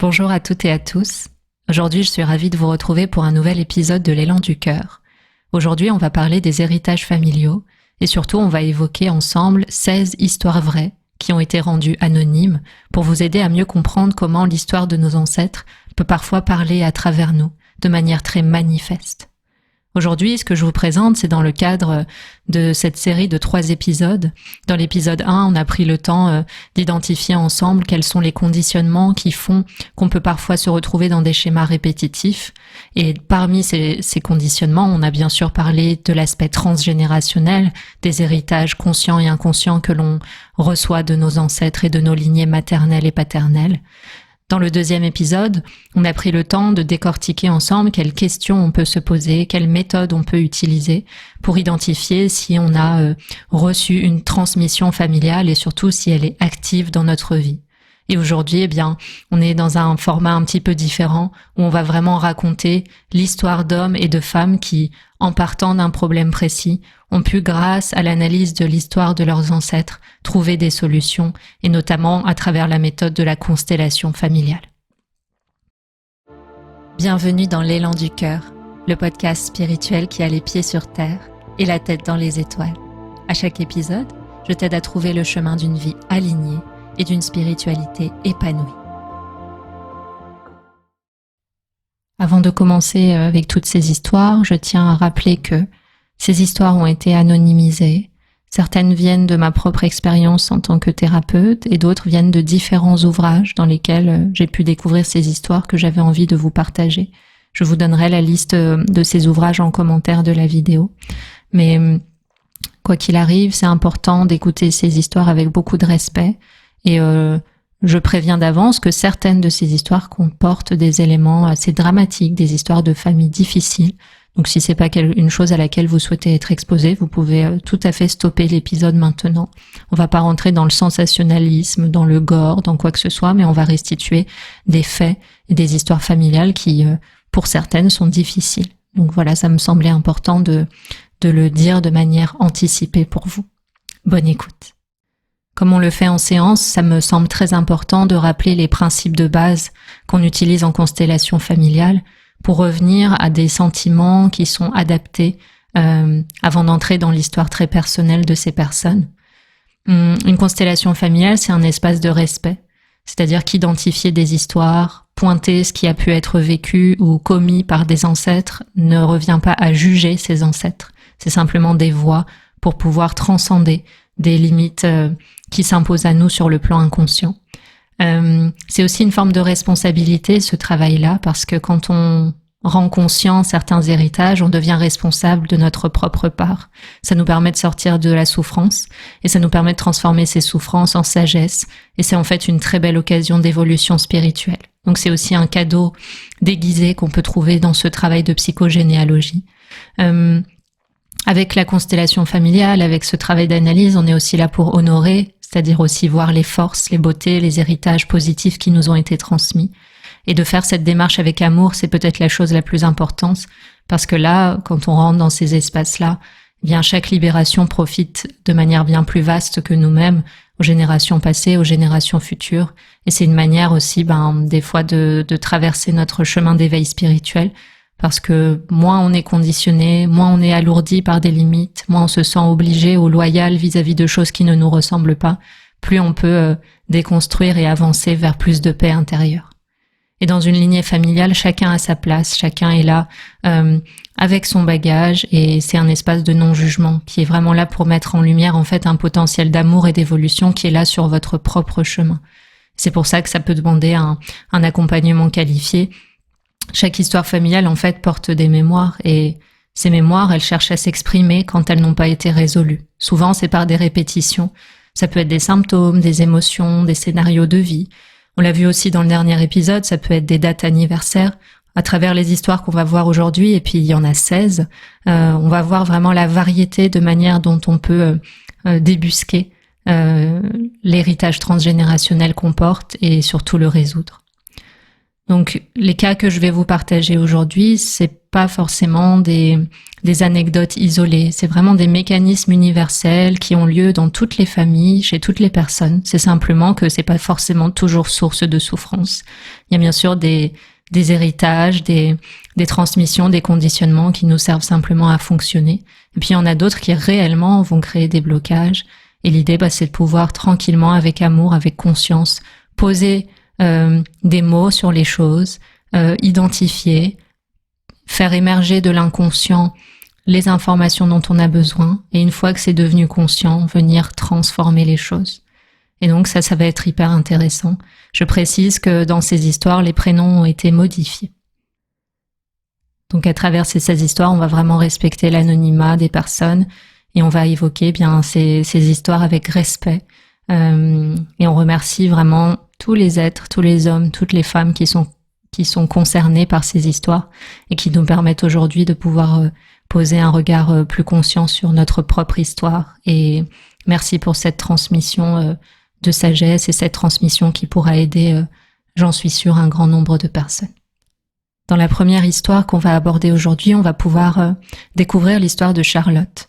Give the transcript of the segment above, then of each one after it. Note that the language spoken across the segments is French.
Bonjour à toutes et à tous. Aujourd'hui, je suis ravie de vous retrouver pour un nouvel épisode de l'Élan du cœur. Aujourd'hui, on va parler des héritages familiaux et surtout, on va évoquer ensemble 16 histoires vraies qui ont été rendues anonymes pour vous aider à mieux comprendre comment l'histoire de nos ancêtres peut parfois parler à travers nous de manière très manifeste. Aujourd'hui, ce que je vous présente, c'est dans le cadre de cette série de 3 épisodes. Dans l'épisode 1, on a pris le temps d'identifier ensemble quels sont les conditionnements qui font qu'on peut parfois se retrouver dans des schémas répétitifs. Et parmi ces conditionnements, on a bien sûr parlé de l'aspect transgénérationnel, des héritages conscients et inconscients que l'on reçoit de nos ancêtres et de nos lignées maternelles et paternelles. Dans le 2e épisode, on a pris le temps de décortiquer ensemble quelles questions on peut se poser, quelles méthodes on peut utiliser pour identifier si on a reçu une transmission familiale et surtout si elle est active dans notre vie. Et aujourd'hui, on est dans un format un petit peu différent où on va vraiment raconter l'histoire d'hommes et de femmes qui, en partant d'un problème précis, ont pu, grâce à l'analyse de l'histoire de leurs ancêtres, trouver des solutions, et notamment à travers la méthode de la constellation familiale. Bienvenue dans l'Élan du cœur, le podcast spirituel qui a les pieds sur terre et la tête dans les étoiles. À chaque épisode, je t'aide à trouver le chemin d'une vie alignée et d'une spiritualité épanouie. Avant de commencer avec toutes ces histoires, je tiens à rappeler que ces histoires ont été anonymisées. Certaines viennent de ma propre expérience en tant que thérapeute et d'autres viennent de différents ouvrages dans lesquels j'ai pu découvrir ces histoires que j'avais envie de vous partager. Je vous donnerai la liste de ces ouvrages en commentaire de la vidéo. Mais quoi qu'il arrive, c'est important d'écouter ces histoires avec beaucoup de respect. Et je préviens d'avance que certaines de ces histoires comportent des éléments assez dramatiques, des histoires de familles difficiles. Donc si c'est pas une chose à laquelle vous souhaitez être exposé, vous pouvez tout à fait stopper l'épisode maintenant. On va pas rentrer dans le sensationnalisme, dans le gore, dans quoi que ce soit, mais on va restituer des faits et des histoires familiales qui, pour certaines, sont difficiles. Donc voilà, ça me semblait important de le dire de manière anticipée pour vous. Bonne écoute. Comme on le fait en séance, ça me semble très important de rappeler les principes de base qu'on utilise en constellation familiale pour revenir à des sentiments qui sont adaptés avant d'entrer dans l'histoire très personnelle de ces personnes. Une constellation familiale, c'est un espace de respect, c'est-à-dire qu'identifier des histoires, pointer ce qui a pu être vécu ou commis par des ancêtres ne revient pas à juger ces ancêtres. C'est simplement des voies pour pouvoir transcender des limites qui s'imposent à nous sur le plan inconscient. C'est aussi une forme de responsabilité, ce travail-là, parce que quand on rend conscient certains héritages, on devient responsable de notre propre part. Ça nous permet de sortir de la souffrance et ça nous permet de transformer ces souffrances en sagesse. Et c'est en fait une très belle occasion d'évolution spirituelle. Donc c'est aussi un cadeau déguisé qu'on peut trouver dans ce travail de psychogénéalogie. Avec la constellation familiale, avec ce travail d'analyse, on est aussi là pour honorer, c'est-à-dire aussi voir les forces, les beautés, les héritages positifs qui nous ont été transmis. Et de faire cette démarche avec amour, c'est peut-être la chose la plus importante, parce que là, quand on rentre dans ces espaces-là, chaque libération profite de manière bien plus vaste que nous-mêmes, aux générations passées, aux générations futures. Et c'est une manière aussi, des fois, de traverser notre chemin d'éveil spirituel, parce que moins on est conditionné, moins on est alourdi par des limites, moins on se sent obligé ou loyal vis-à-vis de choses qui ne nous ressemblent pas, plus on peut déconstruire et avancer vers plus de paix intérieure. Et dans une lignée familiale, chacun a sa place, chacun est là avec son bagage et c'est un espace de non-jugement qui est vraiment là pour mettre en lumière en fait un potentiel d'amour et d'évolution qui est là sur votre propre chemin. C'est pour ça que ça peut demander un accompagnement qualifié. Chaque histoire familiale, en fait, porte des mémoires et ces mémoires, elles cherchent à s'exprimer quand elles n'ont pas été résolues. Souvent, c'est par des répétitions. Ça peut être des symptômes, des émotions, des scénarios de vie. On l'a vu aussi dans le dernier épisode, ça peut être des dates anniversaires. À travers les histoires qu'on va voir aujourd'hui, et puis il y en a 16, on va voir vraiment la variété de manières dont on peut débusquer l'héritage transgénérationnel qu'on porte et surtout le résoudre. Donc, les cas que je vais vous partager aujourd'hui, c'est pas forcément des anecdotes isolées. C'est vraiment des mécanismes universels qui ont lieu dans toutes les familles, chez toutes les personnes. C'est simplement que c'est pas forcément toujours source de souffrance. Il y a bien sûr des héritages, des transmissions, des conditionnements qui nous servent simplement à fonctionner. Et puis il y en a d'autres qui réellement vont créer des blocages. Et l'idée, c'est de pouvoir tranquillement, avec amour, avec conscience, poser des mots sur les choses, identifier, faire émerger de l'inconscient les informations dont on a besoin, et une fois que c'est devenu conscient, venir transformer les choses. Et donc ça va être hyper intéressant. Je précise que dans ces histoires, les prénoms ont été modifiés. Donc à travers ces histoires, on va vraiment respecter l'anonymat des personnes et on va évoquer bien ces histoires avec respect. Et on remercie vraiment tous les êtres, tous les hommes, toutes les femmes qui sont concernés par ces histoires et qui nous permettent aujourd'hui de pouvoir poser un regard plus conscient sur notre propre histoire. Et merci pour cette transmission de sagesse et cette transmission qui pourra aider, j'en suis sûre, un grand nombre de personnes. Dans la première histoire qu'on va aborder aujourd'hui, on va pouvoir découvrir l'histoire de Charlotte.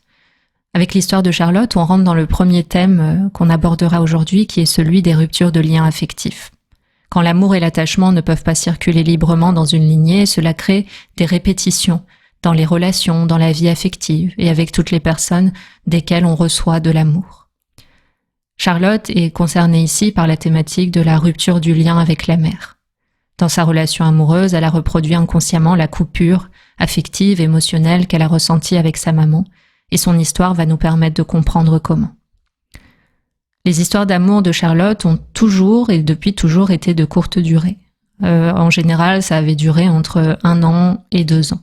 Avec l'histoire de Charlotte, on rentre dans le premier thème qu'on abordera aujourd'hui, qui est celui des ruptures de liens affectifs. Quand l'amour et l'attachement ne peuvent pas circuler librement dans une lignée, cela crée des répétitions dans les relations, dans la vie affective et avec toutes les personnes desquelles on reçoit de l'amour. Charlotte est concernée ici par la thématique de la rupture du lien avec la mère. Dans sa relation amoureuse, elle a reproduit inconsciemment la coupure affective, émotionnelle qu'elle a ressentie avec sa maman, et son histoire va nous permettre de comprendre comment. Les histoires d'amour de Charlotte ont toujours et depuis toujours été de courte durée. En général, ça avait duré entre 1 an et 2 ans.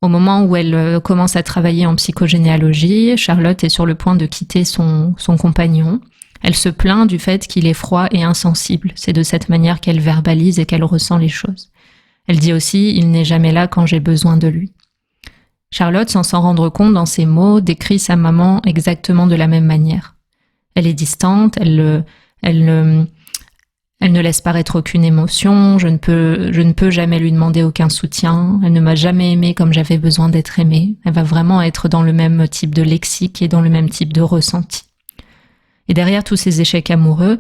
Au moment où elle commence à travailler en psychogénéalogie, Charlotte est sur le point de quitter son compagnon. Elle se plaint du fait qu'il est froid et insensible. C'est de cette manière qu'elle verbalise et qu'elle ressent les choses. Elle dit aussi « il n'est jamais là quand j'ai besoin de lui ». Charlotte, sans s'en rendre compte dans ses mots, décrit sa maman exactement de la même manière. Elle est distante, elle ne laisse paraître aucune émotion, je ne peux jamais lui demander aucun soutien, elle ne m'a jamais aimée comme j'avais besoin d'être aimée. Elle va vraiment être dans le même type de lexique et dans le même type de ressenti. Et derrière tous ces échecs amoureux,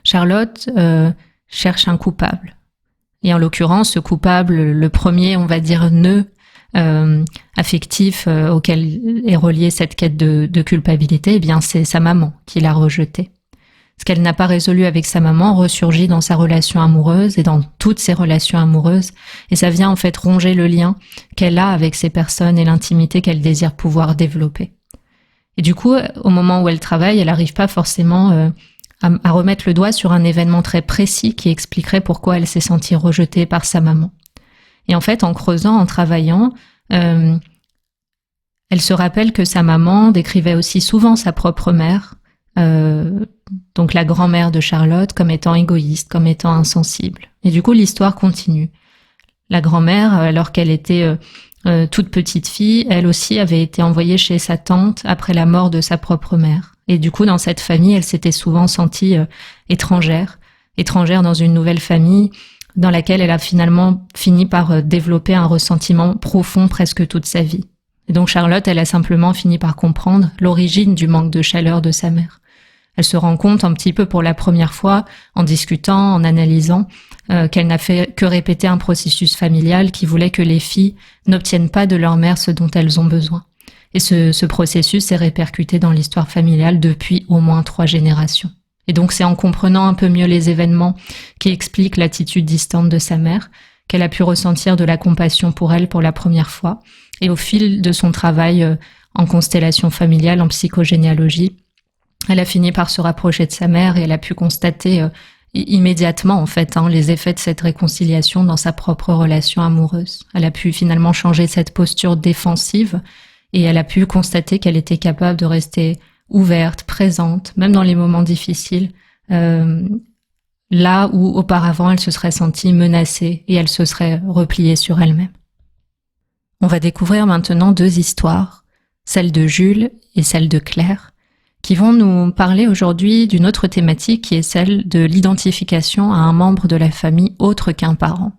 Charlotte cherche un coupable. Et en l'occurrence, ce coupable, le premier, on va dire, nœud affectif auquel est reliée cette quête de culpabilité, eh bien c'est sa maman qui l'a rejetée. Ce qu'elle n'a pas résolu avec sa maman ressurgit dans sa relation amoureuse et dans toutes ses relations amoureuses, et ça vient en fait ronger le lien qu'elle a avec ces personnes et l'intimité qu'elle désire pouvoir développer. Et du coup, au moment où elle travaille, elle n'arrive pas forcément à remettre le doigt sur un événement très précis qui expliquerait pourquoi elle s'est sentie rejetée par sa maman. Et en fait, en creusant, en travaillant, elle se rappelle que sa maman décrivait aussi souvent sa propre mère, donc la grand-mère de Charlotte, comme étant égoïste, comme étant insensible. Et du coup, l'histoire continue. La grand-mère, alors qu'elle était toute petite fille, elle aussi avait été envoyée chez sa tante après la mort de sa propre mère. Et du coup, dans cette famille, elle s'était souvent sentie étrangère dans une nouvelle famille, dans laquelle elle a finalement fini par développer un ressentiment profond presque toute sa vie. Et donc Charlotte, elle a simplement fini par comprendre l'origine du manque de chaleur de sa mère. Elle se rend compte un petit peu pour la première fois, en discutant, en analysant, qu'elle n'a fait que répéter un processus familial qui voulait que les filles n'obtiennent pas de leur mère ce dont elles ont besoin. Et ce processus est répercuté dans l'histoire familiale depuis au moins 3 générations. Et donc c'est en comprenant un peu mieux les événements qui expliquent l'attitude distante de sa mère qu'elle a pu ressentir de la compassion pour elle pour la première fois. Et au fil de son travail en constellation familiale, en psychogénéalogie, elle a fini par se rapprocher de sa mère et elle a pu constater immédiatement en fait les effets de cette réconciliation dans sa propre relation amoureuse. Elle a pu finalement changer cette posture défensive et elle a pu constater qu'elle était capable de rester ouverte, présente, même dans les moments difficiles, là où auparavant elle se serait sentie menacée et elle se serait repliée sur elle-même. On va découvrir maintenant 2 histoires, celle de Jules et celle de Claire, qui vont nous parler aujourd'hui d'une autre thématique qui est celle de l'identification à un membre de la famille autre qu'un parent.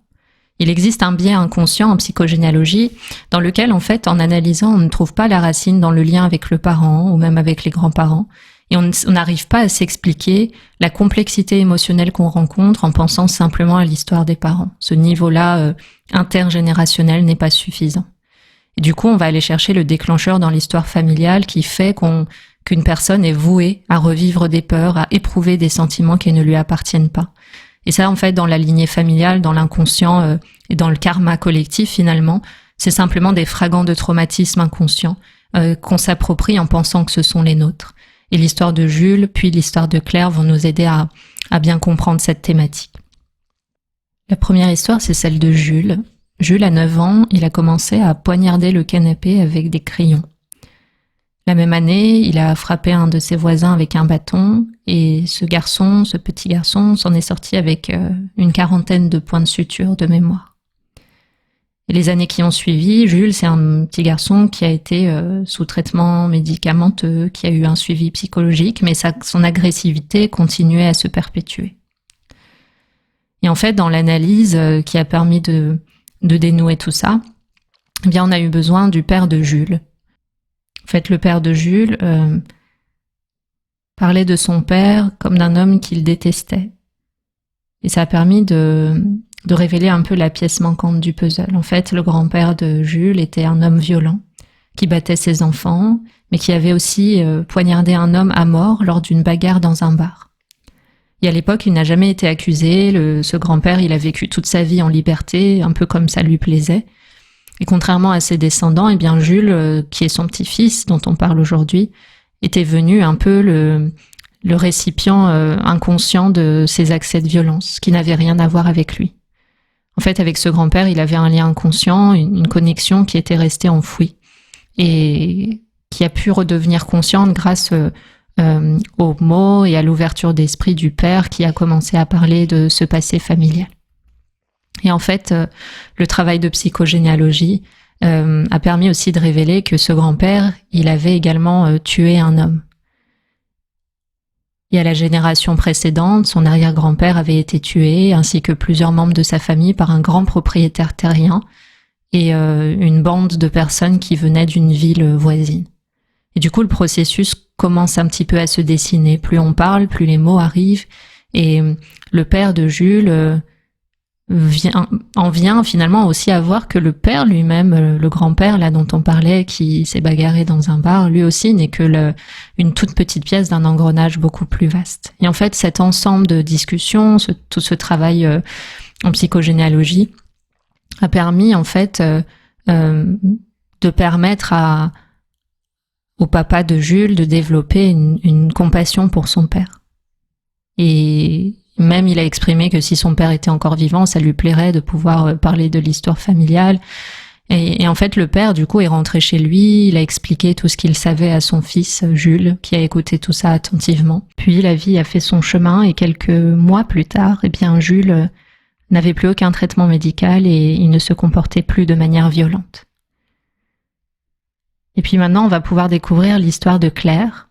Il existe un biais inconscient en psychogénéalogie dans lequel, en fait, en analysant, on ne trouve pas la racine dans le lien avec le parent ou même avec les grands-parents. Et on n'arrive pas à s'expliquer la complexité émotionnelle qu'on rencontre en pensant simplement à l'histoire des parents. Ce niveau-là intergénérationnel n'est pas suffisant. Et du coup, on va aller chercher le déclencheur dans l'histoire familiale qui fait qu'une personne est vouée à revivre des peurs, à éprouver des sentiments qui ne lui appartiennent pas. Et ça, en fait, dans la lignée familiale, dans l'inconscient et dans le karma collectif, finalement, c'est simplement des fragments de traumatisme inconscient qu'on s'approprie en pensant que ce sont les nôtres. Et l'histoire de Jules, puis l'histoire de Claire vont nous aider à bien comprendre cette thématique. La première histoire, c'est celle de Jules. Jules a 9 ans, il a commencé à poignarder le canapé avec des crayons. La même année, il a frappé un de ses voisins avec un bâton et ce petit garçon, s'en est sorti avec une 40aine de points de suture de mémoire. Et les années qui ont suivi, Jules, c'est un petit garçon qui a été sous traitement médicamenteux, qui a eu un suivi psychologique, mais son agressivité continuait à se perpétuer. Et en fait, dans l'analyse qui a permis de dénouer tout ça, eh bien, on a eu besoin du père de Jules. En fait, le père de Jules parlait de son père comme d'un homme qu'il détestait. Et ça a permis de révéler un peu la pièce manquante du puzzle. En fait, le grand-père de Jules était un homme violent, qui battait ses enfants, mais qui avait aussi poignardé un homme à mort lors d'une bagarre dans un bar. Et à l'époque, il n'a jamais été accusé. Ce grand-père, il a vécu toute sa vie en liberté, un peu comme ça lui plaisait. Et contrairement à ses descendants, eh bien Jules, qui est son petit-fils, dont on parle aujourd'hui, était venu un peu le récipient inconscient de ses accès de violence, qui n'avait rien à voir avec lui. En fait, avec ce grand-père, il avait un lien inconscient, une connexion qui était restée enfouie et qui a pu redevenir consciente grâce aux mots et à l'ouverture d'esprit du père qui a commencé à parler de ce passé familial. Et en fait, le travail de psychogénéalogie a permis aussi de révéler que ce grand-père, il avait également tué un homme. Et à la génération précédente, son arrière-grand-père avait été tué, ainsi que plusieurs membres de sa famille par un grand propriétaire terrien et une bande de personnes qui venaient d'une ville voisine. Et du coup, le processus commence un petit peu à se dessiner. Plus on parle, plus les mots arrivent. Et le père de Jules en vient finalement aussi à voir que le père lui-même, le grand-père là dont on parlait, qui s'est bagarré dans un bar, lui aussi n'est que une toute petite pièce d'un engrenage beaucoup plus vaste. Et en fait, cet ensemble de discussions, tout ce travail en psychogénéalogie a permis en fait de permettre au papa de Jules de développer une compassion pour son père. Et même il a exprimé que si son père était encore vivant, ça lui plairait de pouvoir parler de l'histoire familiale. Et en fait, le père, du coup, est rentré chez lui, il a expliqué tout ce qu'il savait à son fils, Jules, qui a écouté tout ça attentivement. Puis la vie a fait son chemin et quelques mois plus tard, eh bien, Jules n'avait plus aucun traitement médical et il ne se comportait plus de manière violente. Et puis maintenant, on va pouvoir découvrir l'histoire de Claire,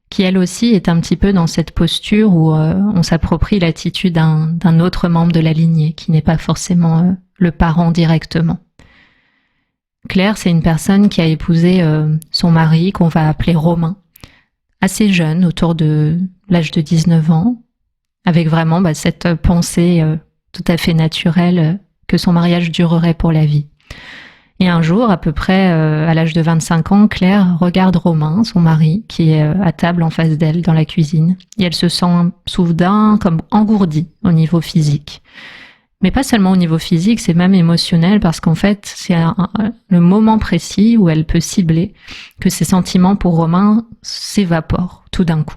qui elle aussi est un petit peu dans cette posture où on s'approprie l'attitude d'un autre membre de la lignée, qui n'est pas forcément le parent directement. Claire, c'est une personne qui a épousé son mari, qu'on va appeler Romain, assez jeune, autour de l'âge de 19 ans, avec vraiment cette pensée tout à fait naturelle que son mariage durerait pour la vie. Et un jour, à peu près à l'âge de 25 ans, Claire regarde Romain, son mari, qui est à table en face d'elle dans la cuisine. Et elle se sent soudain comme engourdie au niveau physique. Mais pas seulement au niveau physique, c'est même émotionnel parce qu'en fait, c'est le moment précis où elle peut cibler que ses sentiments pour Romain s'évaporent tout d'un coup.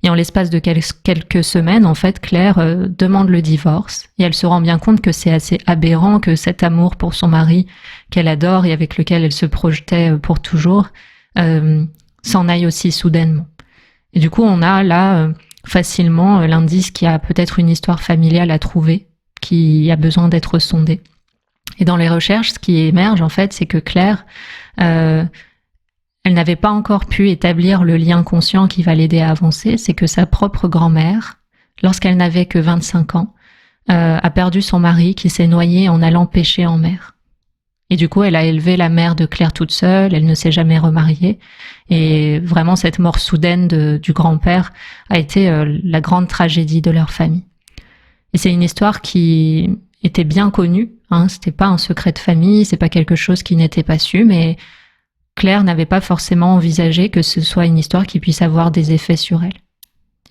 Et en l'espace de quelques semaines, en fait, Claire demande le divorce et elle se rend bien compte que c'est assez aberrant que cet amour pour son mari qu'elle adore et avec lequel elle se projetait pour toujours s'en aille aussi soudainement. Et du coup, on a là facilement l'indice qu'il y a peut-être une histoire familiale à trouver qui a besoin d'être sondée. Et dans les recherches, ce qui émerge, en fait, c'est que Claire elle n'avait pas encore pu établir le lien conscient qui va l'aider à avancer, c'est que sa propre grand-mère, lorsqu'elle n'avait que 25 ans, a perdu son mari qui s'est noyé en allant pêcher en mer. Et du coup, elle a élevé la mère de Claire toute seule, elle ne s'est jamais remariée. Et vraiment, cette mort soudaine du grand-père a été la grande tragédie de leur famille. Et c'est une histoire qui était bien connue, hein, c'était pas un secret de famille, c'est pas quelque chose qui n'était pas su, mais Claire n'avait pas forcément envisagé que ce soit une histoire qui puisse avoir des effets sur elle.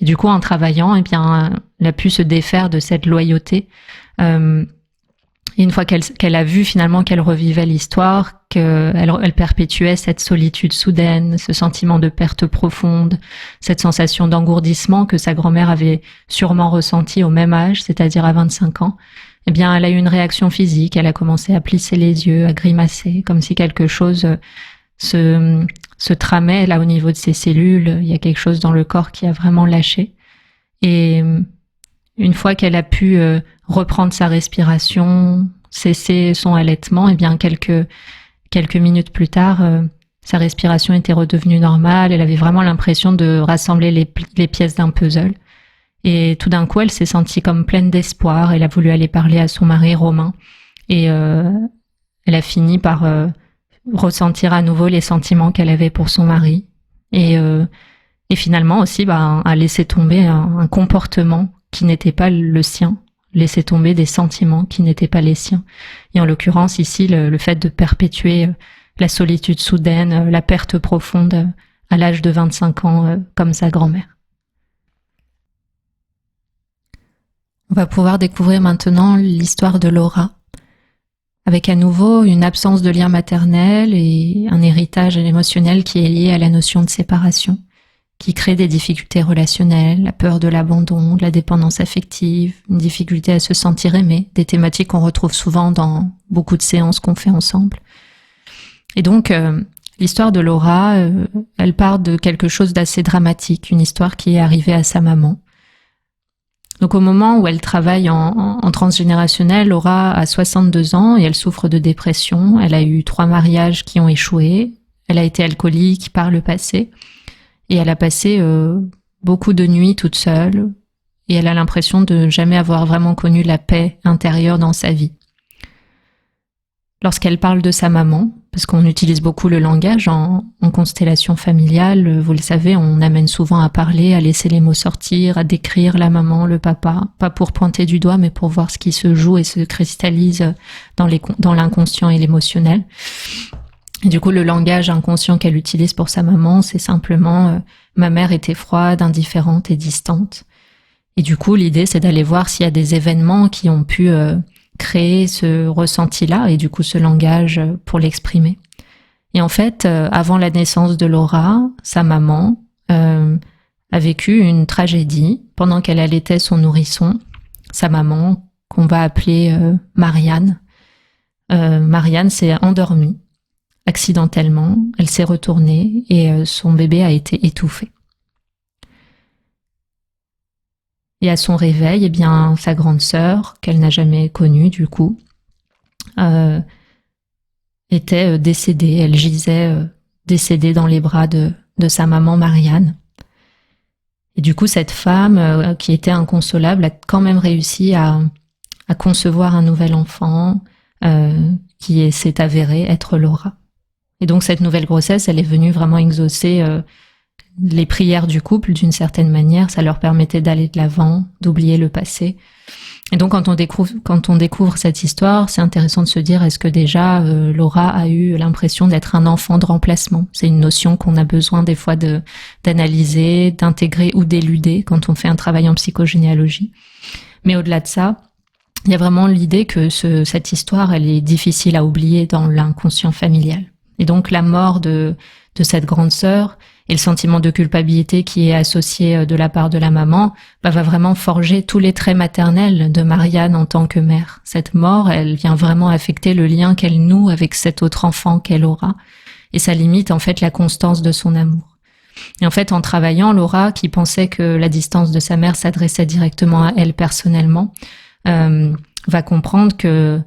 Et du coup, en travaillant, eh bien, elle a pu se défaire de cette loyauté. Et une fois qu'elle a vu finalement qu'elle revivait l'histoire, qu'elle perpétuait cette solitude soudaine, ce sentiment de perte profonde, cette sensation d'engourdissement que sa grand-mère avait sûrement ressenti au même âge, c'est-à-dire à 25 ans, eh bien, elle a eu une réaction physique, elle a commencé à plisser les yeux, à grimacer, comme si quelque chose se tramait là au niveau de ses cellules, il y a quelque chose dans le corps qui a vraiment lâché. Et une fois qu'elle a pu reprendre sa respiration, cesser son allaitement, et bien quelques minutes plus tard, sa respiration était redevenue normale. Elle avait vraiment l'impression de rassembler les pièces d'un puzzle. Et tout d'un coup, elle s'est sentie comme pleine d'espoir. Elle a voulu aller parler à son mari Romain. Et elle a fini par ressentir à nouveau les sentiments qu'elle avait pour son mari. Et finalement aussi, a laissé tomber un comportement qui n'était pas le sien, laisser tomber des sentiments qui n'étaient pas les siens. Et en l'occurrence ici, le fait de perpétuer la solitude soudaine, la perte profonde à l'âge de 25 ans, comme sa grand-mère. On va pouvoir découvrir maintenant l'histoire de Laura, avec à nouveau une absence de lien maternel et un héritage émotionnel qui est lié à la notion de séparation, qui crée des difficultés relationnelles, la peur de l'abandon, de la dépendance affective, une difficulté à se sentir aimé, des thématiques qu'on retrouve souvent dans beaucoup de séances qu'on fait ensemble. Et donc, l'histoire de Laura, elle part de quelque chose d'assez dramatique, une histoire qui est arrivée à sa maman. Donc au moment où elle travaille en transgénérationnel, Laura a 62 ans et elle souffre de dépression. Elle a eu 3 mariages qui ont échoué. Elle a été alcoolique par le passé. Et elle a passé beaucoup de nuits toute seule. Et elle a l'impression de jamais avoir vraiment connu la paix intérieure dans sa vie. Lorsqu'elle parle de sa maman, parce qu'on utilise beaucoup le langage en constellation familiale, vous le savez, on amène souvent à parler, à laisser les mots sortir, à décrire la maman, le papa, pas pour pointer du doigt, mais pour voir ce qui se joue et se cristallise dans l'inconscient et l'émotionnel. Et du coup, le langage inconscient qu'elle utilise pour sa maman, c'est simplement ma mère était froide, indifférente et distante. Et du coup, l'idée, c'est d'aller voir s'il y a des événements qui ont pu créer ce ressenti-là et du coup ce langage pour l'exprimer. Et en fait, avant la naissance de Laura, sa maman a vécu une tragédie pendant qu'elle allaitait son nourrisson. Sa maman, qu'on va appeler Marianne, Marianne s'est endormie accidentellement, elle s'est retournée et son bébé a été étouffé. Et à son réveil, eh bien, sa grande sœur, qu'elle n'a jamais connue du coup, était décédée. Elle gisait décédée dans les bras de sa maman Marianne. Et du coup, cette femme qui était inconsolable a quand même réussi à concevoir un nouvel enfant qui s'est avéré être Laura. Et donc cette nouvelle grossesse, elle est venue vraiment exaucer les prières du couple d'une certaine manière. Ça leur permettait d'aller de l'avant, d'oublier le passé. Et donc quand on découvre cette histoire, c'est intéressant de se dire, est-ce que déjà Laura a eu l'impression d'être un enfant de remplacement? C'est une notion qu'on a besoin des fois d'analyser, d'intégrer ou d'éluder quand on fait un travail en psychogénéalogie. Mais au-delà de ça, il y a vraiment l'idée que cette histoire, elle est difficile à oublier dans l'inconscient familial. Et donc la mort de cette grande sœur et le sentiment de culpabilité qui est associé de la part de la maman va vraiment forger tous les traits maternels de Marianne en tant que mère. Cette mort, elle vient vraiment affecter le lien qu'elle noue avec cet autre enfant qu'elle aura. Et ça limite en fait la constance de son amour. Et en fait, en travaillant, Laura, qui pensait que la distance de sa mère s'adressait directement à elle personnellement, va comprendre que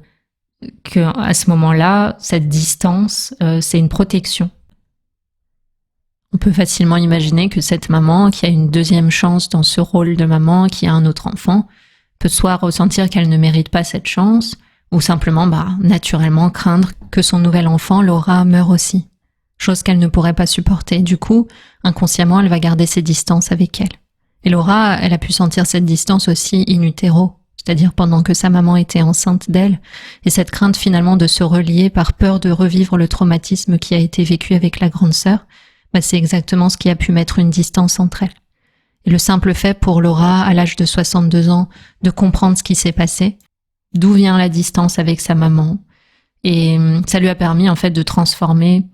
à ce moment-là, cette distance, c'est une protection. On peut facilement imaginer que cette maman, qui a une deuxième chance dans ce rôle de maman, qui a un autre enfant, peut soit ressentir qu'elle ne mérite pas cette chance, ou simplement, naturellement craindre que son nouvel enfant, Laura, meure aussi. Chose qu'elle ne pourrait pas supporter. Du coup, inconsciemment, elle va garder ses distances avec elle. Et Laura, elle a pu sentir cette distance aussi in utero, c'est-à-dire pendant que sa maman était enceinte d'elle, et cette crainte finalement de se relier par peur de revivre le traumatisme qui a été vécu avec la grande sœur, c'est exactement ce qui a pu mettre une distance entre elles. Et le simple fait pour Laura, à l'âge de 62 ans, de comprendre ce qui s'est passé, d'où vient la distance avec sa maman, et ça lui a permis en fait de transformer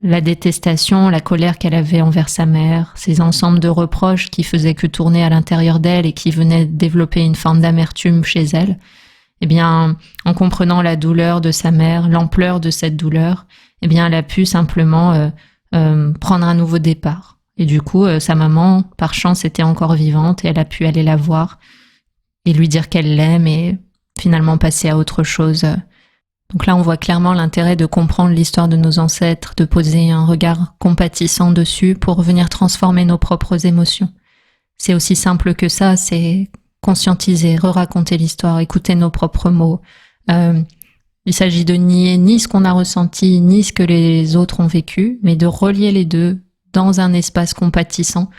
la détestation, la colère qu'elle avait envers sa mère, ces ensembles de reproches qui faisaient que tourner à l'intérieur d'elle et qui venaient développer une forme d'amertume chez elle. Eh bien, en comprenant la douleur de sa mère, l'ampleur de cette douleur, eh bien, elle a pu simplement prendre un nouveau départ. Et du coup, sa maman, par chance, était encore vivante et elle a pu aller la voir et lui dire qu'elle l'aime et finalement passer à autre chose. Donc là, on voit clairement l'intérêt de comprendre l'histoire de nos ancêtres, de poser un regard compatissant dessus pour venir transformer nos propres émotions. C'est aussi simple que ça, c'est conscientiser, re-raconter l'histoire, écouter nos propres mots. Il s'agit de nier ni ce qu'on a ressenti, ni ce que les autres ont vécu, mais de relier les deux dans un espace compatissant.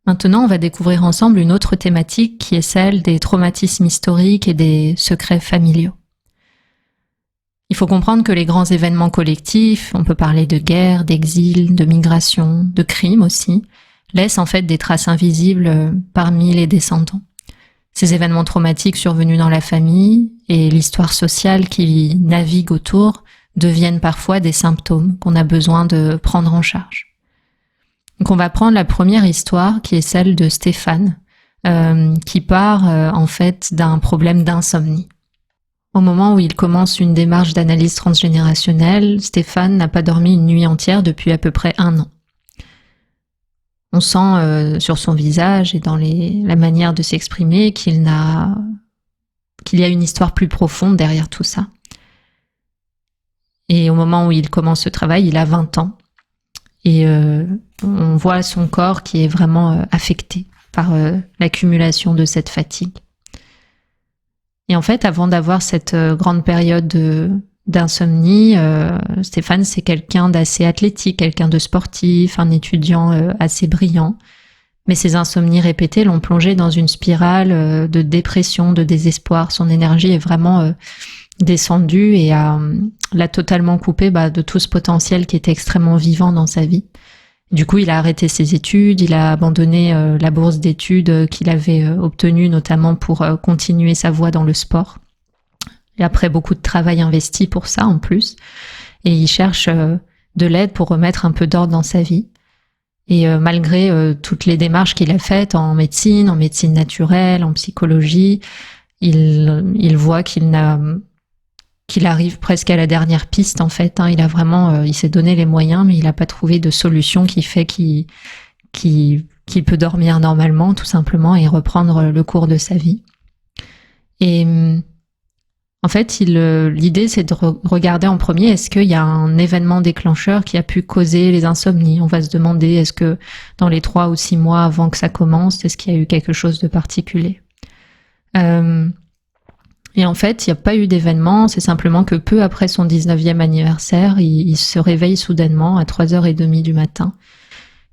Maintenant, on va découvrir ensemble une autre thématique qui est celle des traumatismes historiques et des secrets familiaux. Il faut comprendre que les grands événements collectifs, on peut parler de guerre, d'exil, de migration, de crimes aussi, laissent en fait des traces invisibles parmi les descendants. Ces événements traumatiques survenus dans la famille et l'histoire sociale qui navigue autour deviennent parfois des symptômes qu'on a besoin de prendre en charge. Donc on va prendre la première histoire qui est celle de Stéphane, qui part en fait d'un problème d'insomnie. Au moment où il commence une démarche d'analyse transgénérationnelle, Stéphane n'a pas dormi une nuit entière depuis à peu près 1 an. On sent sur son visage et dans la manière de s'exprimer qu'il y a une histoire plus profonde derrière tout ça. Et au moment où il commence ce travail, il a 20 ans. Et on voit son corps qui est vraiment affecté par l'accumulation de cette fatigue. Et en fait, avant d'avoir cette grande période d'insomnie, Stéphane, c'est quelqu'un d'assez athlétique, quelqu'un de sportif, un étudiant assez brillant. Mais ces insomnies répétées l'ont plongé dans une spirale de dépression, de désespoir. Son énergie est vraiment descendue et l'a totalement coupé de tout ce potentiel qui était extrêmement vivant dans sa vie. Du coup, il a arrêté ses études, il a abandonné la bourse d'études qu'il avait obtenue notamment pour continuer sa voie dans le sport. Et après beaucoup de travail investi pour ça en plus. Et il cherche de l'aide pour remettre un peu d'ordre dans sa vie. Et malgré toutes les démarches qu'il a faites en médecine naturelle, en psychologie, il voit qu'il arrive presque à la dernière piste en fait. Il a vraiment, il s'est donné les moyens, mais il n'a pas trouvé de solution qui fait qu'il peut dormir normalement, tout simplement, et reprendre le cours de sa vie. Et en fait, l'idée, c'est de regarder en premier, est-ce qu'il y a un événement déclencheur qui a pu causer les insomnies? On va se demander, est-ce que dans les 3 ou 6 mois avant que ça commence, est-ce qu'il y a eu quelque chose de particulier? Et en fait, il n'y a pas eu d'événement, c'est simplement que peu après son 19e anniversaire, il se réveille soudainement à 3h30 du matin.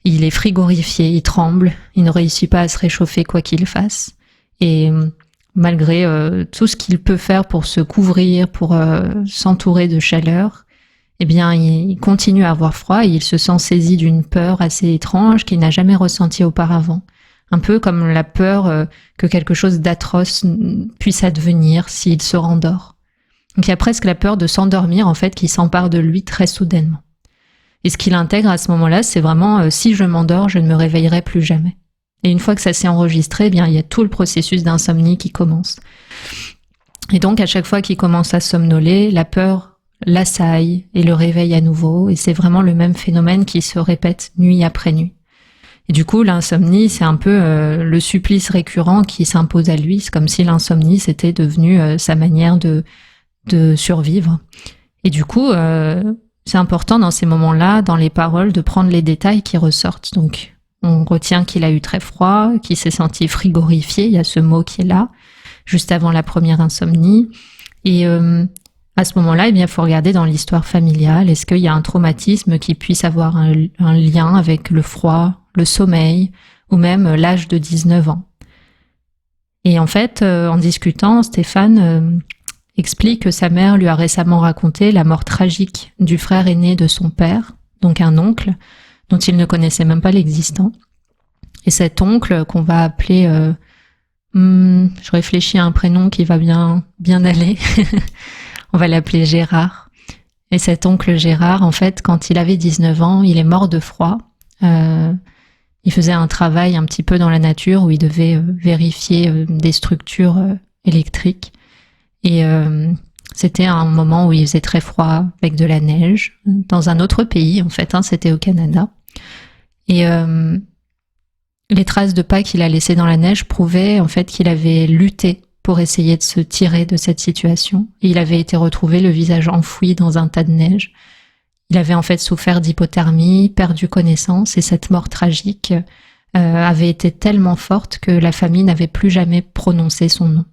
Il est frigorifié, il tremble, il ne réussit pas à se réchauffer quoi qu'il fasse. Et malgré tout ce qu'il peut faire pour se couvrir, pour s'entourer de chaleur, eh bien, il continue à avoir froid et il se sent saisi d'une peur assez étrange qu'il n'a jamais ressentie auparavant. Un peu comme la peur que quelque chose d'atroce puisse advenir s'il se rendort. Donc il y a presque la peur de s'endormir en fait qui s'empare de lui très soudainement. Et ce qu'il intègre à ce moment-là, c'est vraiment si je m'endors, je ne me réveillerai plus jamais. Et une fois que ça s'est enregistré, eh bien il y a tout le processus d'insomnie qui commence. Et donc à chaque fois qu'il commence à somnoler, la peur l'assaille et le réveille à nouveau. Et c'est vraiment le même phénomène qui se répète nuit après nuit. Et du coup, l'insomnie, c'est un peu le supplice récurrent qui s'impose à lui. C'est comme si l'insomnie, c'était devenu sa manière de survivre. Et du coup, c'est important dans ces moments-là, dans les paroles, de prendre les détails qui ressortent. Donc, on retient qu'il a eu très froid, qu'il s'est senti frigorifié, il y a ce mot qui est là. juste avant la première insomnie. Et à ce moment-là, eh bien, il faut regarder dans l'histoire familiale, est-ce qu'il y a un traumatisme qui puisse avoir un lien avec le froid, le sommeil, ou même l'âge de 19 ans. Et en fait, en discutant, Stéphane explique que sa mère lui a récemment raconté la mort tragique du frère aîné de son père, donc un oncle, dont il ne connaissait même pas l'existence. Et cet oncle, qu'on va appeler... je réfléchis à un prénom qui va bien aller. On va l'appeler Gérard. Et cet oncle Gérard, en fait, quand il avait 19 ans, il est mort de froid. Il faisait un travail un petit peu dans la nature où il devait vérifier des structures électriques. Et c'était un moment où il faisait très froid, avec de la neige, dans un autre pays, en fait, c'était au Canada. Et les traces de pas qu'il a laissées dans la neige prouvaient, en fait, qu'il avait lutté pour essayer de se tirer de cette situation. Et il avait été retrouvé le visage enfoui dans un tas de neige. Il avait en fait souffert d'hypothermie, perdu connaissance, et cette mort tragique avait été tellement forte que la famille n'avait plus jamais prononcé son nom.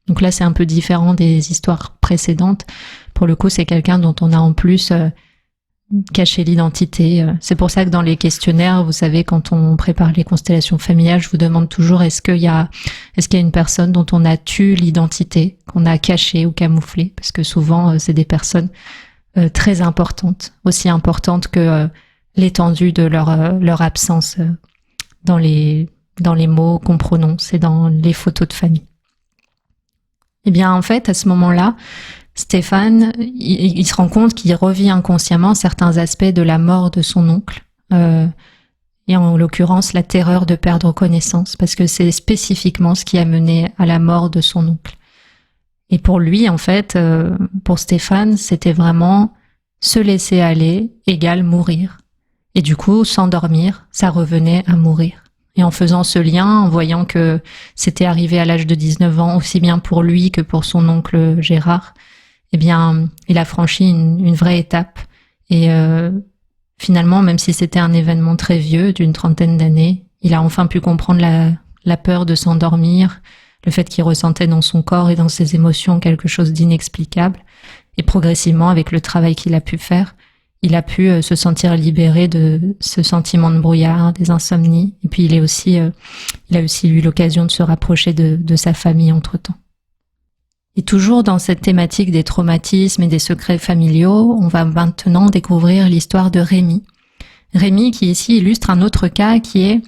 Donc là, c'est un peu différent des histoires précédentes. Pour le coup, c'est quelqu'un dont on a en plus caché l'identité. C'est pour ça que dans les questionnaires, vous savez, quand on prépare les constellations familiales, je vous demande toujours est-ce qu'il y a une personne dont on a tué l'identité, qu'on a cachée ou camouflée, parce que souvent, c'est des personnes très importantes, aussi importantes que l'étendue de leur absence dans les mots qu'on prononce et dans les photos de famille. Eh bien, en fait, à ce moment-là, Stéphane, il se rend compte qu'il revit inconsciemment certains aspects de la mort de son oncle, et en l'occurrence la terreur de perdre connaissance, parce que c'est spécifiquement ce qui a mené à la mort de son oncle. Et pour lui, en fait, pour Stéphane, c'était vraiment se laisser aller égale mourir. Et du coup, s'endormir, ça revenait à mourir. Et en faisant ce lien, en voyant que c'était arrivé à l'âge de 19 ans, aussi bien pour lui que pour son oncle Gérard, eh bien, il a franchi une vraie étape. Et finalement, même si c'était un événement très vieux, d'une 30aine d'années, il a enfin pu comprendre la peur de s'endormir, le fait qu'il ressentait dans son corps et dans ses émotions quelque chose d'inexplicable. Et progressivement, avec le travail qu'il a pu faire, il a pu se sentir libéré de ce sentiment de brouillard, des insomnies. Et puis il a aussi eu l'occasion de se rapprocher de sa famille entre-temps. Et toujours dans cette thématique des traumatismes et des secrets familiaux, on va maintenant découvrir l'histoire de Rémi. Rémi qui ici illustre un autre cas qui est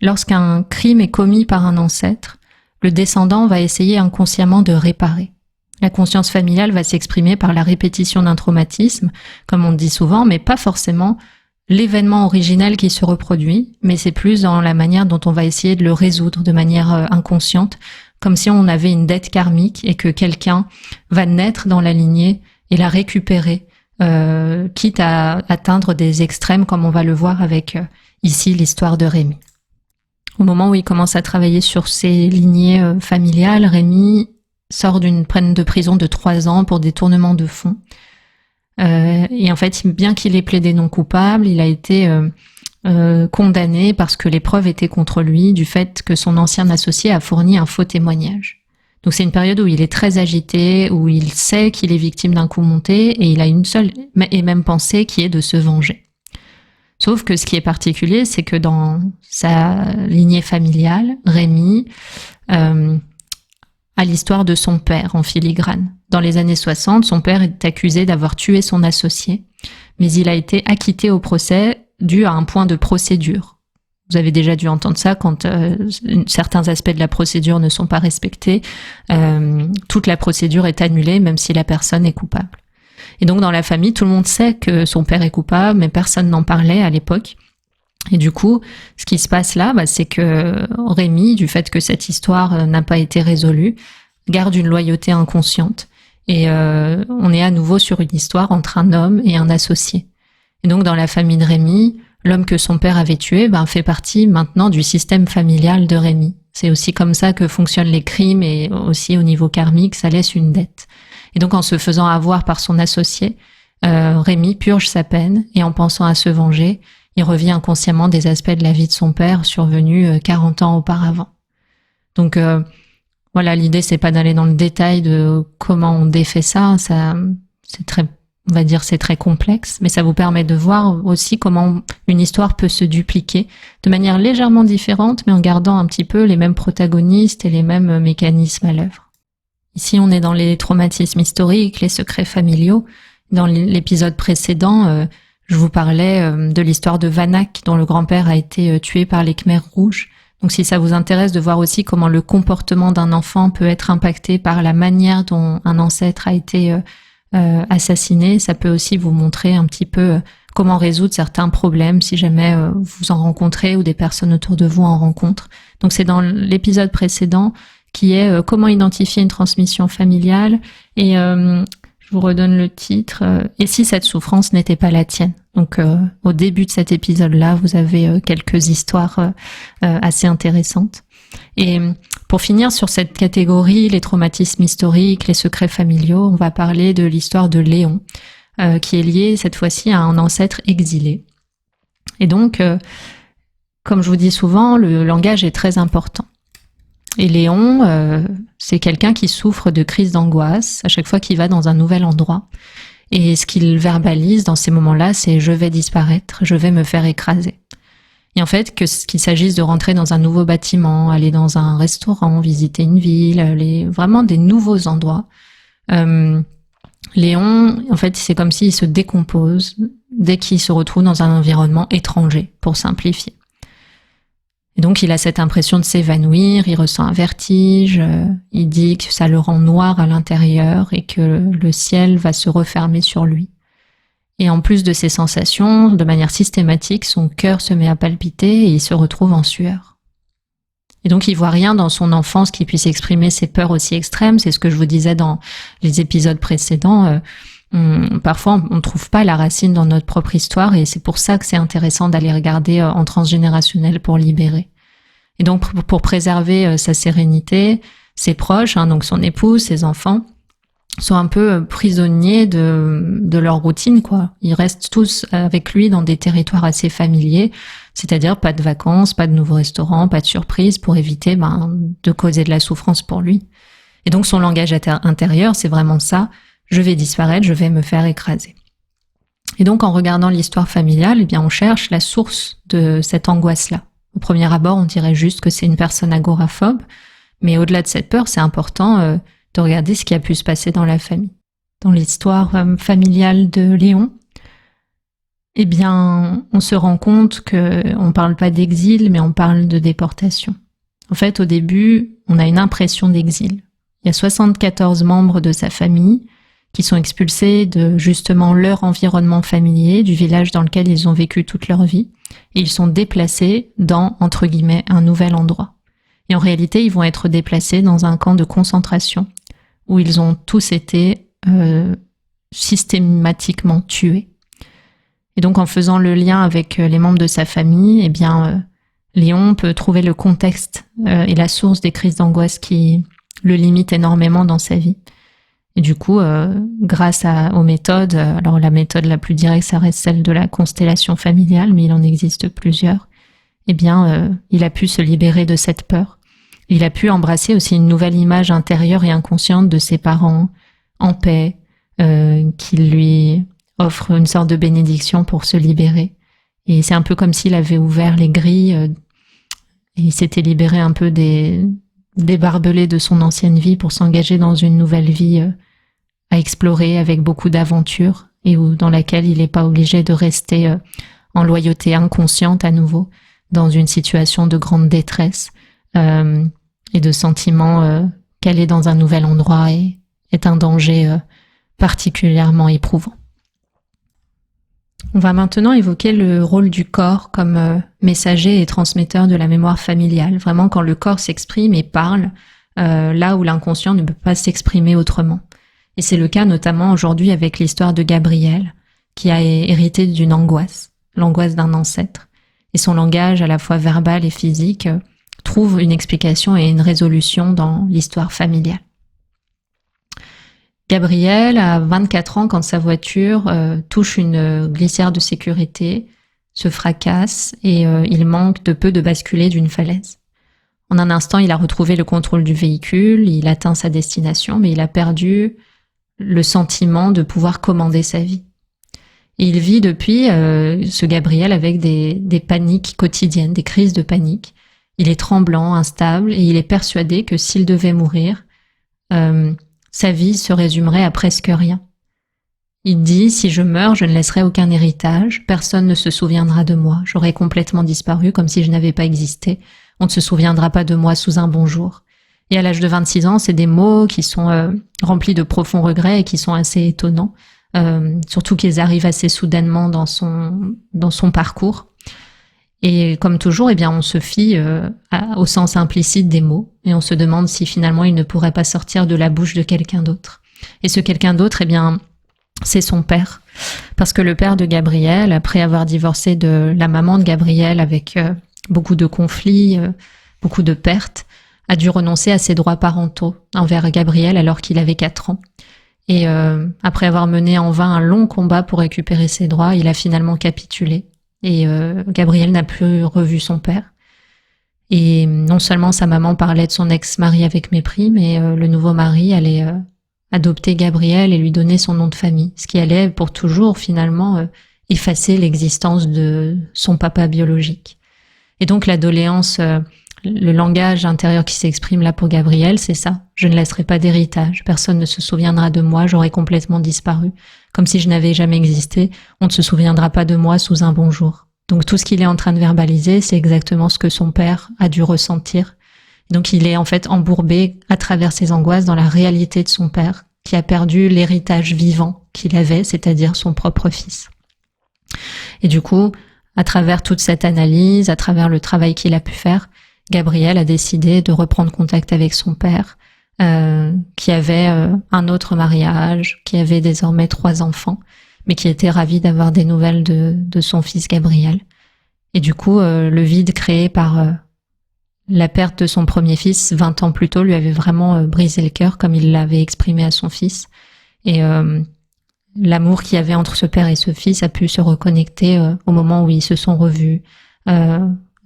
lorsqu'un crime est commis par un ancêtre, le descendant va essayer inconsciemment de réparer. La conscience familiale va s'exprimer par la répétition d'un traumatisme, comme on dit souvent, mais pas forcément l'événement originel qui se reproduit, mais c'est plus dans la manière dont on va essayer de le résoudre de manière inconsciente, comme si on avait une dette karmique et que quelqu'un va naître dans la lignée et la récupérer, quitte à atteindre des extrêmes comme on va le voir avec ici l'histoire de Rémi. Au moment où il commence à travailler sur ses lignées familiales, Rémi sort d'une peine de prison de 3 ans pour détournement de fonds. Et en fait, bien qu'il ait plaidé non coupable, il a été condamné parce que les preuves étaient contre lui du fait que son ancien associé a fourni un faux témoignage. Donc c'est une période où il est très agité, où il sait qu'il est victime d'un coup monté et il a une seule et même pensée qui est de se venger. Sauf que ce qui est particulier, c'est que dans sa lignée familiale, Rémi a l'histoire de son père en filigrane. Dans les années 60, son père est accusé d'avoir tué son associé, mais il a été acquitté au procès dû à un point de procédure. Vous avez déjà dû entendre ça quand certains aspects de la procédure ne sont pas respectés. Toute la procédure est annulée, même si la personne est coupable. Et donc dans la famille, tout le monde sait que son père est coupable, mais personne n'en parlait à l'époque. Et du coup, ce qui se passe là, c'est que Rémi, du fait que cette histoire n'a pas été résolue, garde une loyauté inconsciente. Et on est à nouveau sur une histoire entre un homme et un associé. Et donc dans la famille de Rémi, l'homme que son père avait tué fait partie maintenant du système familial de Rémi. C'est aussi comme ça que fonctionnent les crimes et aussi au niveau karmique, ça laisse une dette. Et donc en se faisant avoir par son associé, Rémi purge sa peine et en pensant à se venger, il revit inconsciemment des aspects de la vie de son père survenus 40 ans auparavant. Donc Voilà, l'idée c'est pas d'aller dans le détail de comment on défait ça, c'est très, on va dire c'est très complexe, mais ça vous permet de voir aussi comment une histoire peut se dupliquer de manière légèrement différente, mais en gardant un petit peu les mêmes protagonistes et les mêmes mécanismes à l'œuvre. Ici, on est dans les traumatismes historiques, les secrets familiaux. Dans l'épisode précédent, je vous parlais de l'histoire de Vanak, dont le grand-père a été tué par les Khmers rouges. Donc si ça vous intéresse de voir aussi comment le comportement d'un enfant peut être impacté par la manière dont un ancêtre a été assassiné, ça peut aussi vous montrer un petit peu comment résoudre certains problèmes si jamais vous en rencontrez ou des personnes autour de vous en rencontrent. Donc c'est dans l'épisode précédent qui est comment identifier une transmission familiale et je vous redonne le titre. Et si cette souffrance n'était pas la tienne? Donc, au début de cet épisode-là, vous avez quelques histoires assez intéressantes. Et pour finir sur cette catégorie, les traumatismes historiques, les secrets familiaux, on va parler de l'histoire de Léon, qui est liée cette fois-ci à un ancêtre exilé. Et donc, comme je vous dis souvent, le langage est très important. Et Léon, c'est quelqu'un qui souffre de crises d'angoisse à chaque fois qu'il va dans un nouvel endroit. Et ce qu'il verbalise dans ces moments-là, c'est « je vais disparaître, je vais me faire écraser ». Et en fait, qu'il s'agisse de rentrer dans un nouveau bâtiment, aller dans un restaurant, visiter une ville, vraiment des nouveaux endroits. Léon, en fait, c'est comme s'il se décompose dès qu'il se retrouve dans un environnement étranger, pour simplifier. Et donc, il a cette impression de s'évanouir, il ressent un vertige, il dit que ça le rend noir à l'intérieur et que le ciel va se refermer sur lui. Et en plus de ces sensations, de manière systématique, son cœur se met à palpiter et il se retrouve en sueur. Et donc, il voit rien dans son enfance qui puisse exprimer ses peurs aussi extrêmes. C'est ce que je vous disais dans les épisodes précédents. Parfois, on ne trouve pas la racine dans notre propre histoire et c'est pour ça que c'est intéressant d'aller regarder en transgénérationnel pour libérer. Et donc, pour préserver sa sérénité, ses proches, donc son épouse, ses enfants, sont un peu prisonniers de leur routine, quoi. Ils restent tous avec lui dans des territoires assez familiers, c'est-à-dire pas de vacances, pas de nouveaux restaurants, pas de surprises pour éviter de causer de la souffrance pour lui. Et donc, son langage intérieur, c'est vraiment ça. Je vais disparaître, je vais me faire écraser. Et donc, en regardant l'histoire familiale, on cherche la source de cette angoisse-là. Au premier abord, on dirait juste que c'est une personne agoraphobe, mais au-delà de cette peur, c'est important de regarder ce qui a pu se passer dans la famille. Dans l'histoire familiale de Léon, on se rend compte qu'on parle pas d'exil, mais on parle de déportation. En fait, au début, on a une impression d'exil. Il y a 74 membres de sa famille qui sont expulsés de justement leur environnement familier, du village dans lequel ils ont vécu toute leur vie, et ils sont déplacés dans, entre guillemets, un nouvel endroit. Et en réalité, ils vont être déplacés dans un camp de concentration, où ils ont tous été systématiquement tués. Et donc, en faisant le lien avec les membres de sa famille, Léon peut trouver le contexte et la source des crises d'angoisse qui le limitent énormément dans sa vie. Et du coup, grâce aux méthodes, alors la méthode la plus directe, ça reste celle de la constellation familiale, mais il en existe plusieurs, il a pu se libérer de cette peur. Il a pu embrasser aussi une nouvelle image intérieure et inconsciente de ses parents en paix, qui lui offrent une sorte de bénédiction pour se libérer. Et c'est un peu comme s'il avait ouvert les grilles et il s'était libéré un peu des barbelés de son ancienne vie pour s'engager dans une nouvelle vie à explorer avec beaucoup d'aventures et dans laquelle il n'est pas obligé de rester en loyauté inconsciente à nouveau dans une situation de grande détresse et de sentiment qu'aller dans un nouvel endroit est un danger particulièrement éprouvant. On va maintenant évoquer le rôle du corps comme messager et transmetteur de la mémoire familiale. Vraiment, quand le corps s'exprime et parle, là où l'inconscient ne peut pas s'exprimer autrement. Et c'est le cas notamment aujourd'hui avec l'histoire de Gabriel, qui a hérité d'une angoisse, l'angoisse d'un ancêtre. Et son langage, à la fois verbal et physique, trouve une explication et une résolution dans l'histoire familiale. Gabriel a 24 ans quand sa voiture touche une glissière de sécurité, se fracasse et il manque de peu de basculer d'une falaise. En un instant, il a retrouvé le contrôle du véhicule, il atteint sa destination, mais il a perdu le sentiment de pouvoir commander sa vie. Et il vit depuis, ce Gabriel, avec des paniques quotidiennes, des crises de panique. Il est tremblant, instable, et il est persuadé que s'il devait mourir, sa vie se résumerait à presque rien. Il dit, si je meurs, je ne laisserai aucun héritage, personne ne se souviendra de moi, j'aurai complètement disparu comme si je n'avais pas existé, on ne se souviendra pas de moi sous un bonjour. Et à l'âge de 26 ans, c'est des mots qui sont remplis de profonds regrets et qui sont assez étonnants, surtout qu'ils arrivent assez soudainement dans son parcours. Et comme toujours, eh bien, on se fie au sens implicite des mots et on se demande si finalement il ne pourrait pas sortir de la bouche de quelqu'un d'autre. Et ce quelqu'un d'autre, eh bien, c'est son père. Parce que le père de Gabriel, après avoir divorcé de la maman de Gabriel avec beaucoup de conflits, beaucoup de pertes, a dû renoncer à ses droits parentaux envers Gabriel alors qu'il avait 4 ans. Et après avoir mené en vain un long combat pour récupérer ses droits, il a finalement capitulé. Et Gabriel n'a plus revu son père. Et non seulement sa maman parlait de son ex-mari avec mépris, mais le nouveau mari allait adopter Gabriel et lui donner son nom de famille, ce qui allait pour toujours finalement effacer l'existence de son papa biologique. Et donc la doléance, le langage intérieur qui s'exprime là pour Gabriel, c'est ça. Je ne laisserai pas d'héritage, personne ne se souviendra de moi, j'aurai complètement disparu, comme si je n'avais jamais existé, on ne se souviendra pas de moi sous un bonjour. Donc tout ce qu'il est en train de verbaliser, c'est exactement ce que son père a dû ressentir. Donc il est en fait embourbé à travers ses angoisses dans la réalité de son père, qui a perdu l'héritage vivant qu'il avait, c'est-à-dire son propre fils. Et du coup, à travers toute cette analyse, à travers le travail qu'il a pu faire, Gabriel a décidé de reprendre contact avec son père, qui avait un autre mariage, qui avait désormais 3 enfants, mais qui était ravi d'avoir des nouvelles de son fils Gabriel. Et du coup, le vide créé par la perte de son premier fils 20 ans plus tôt lui avait vraiment brisé le cœur, comme il l'avait exprimé à son fils. Et l'amour qu'il y avait entre ce père et ce fils a pu se reconnecter au moment où ils se sont revus.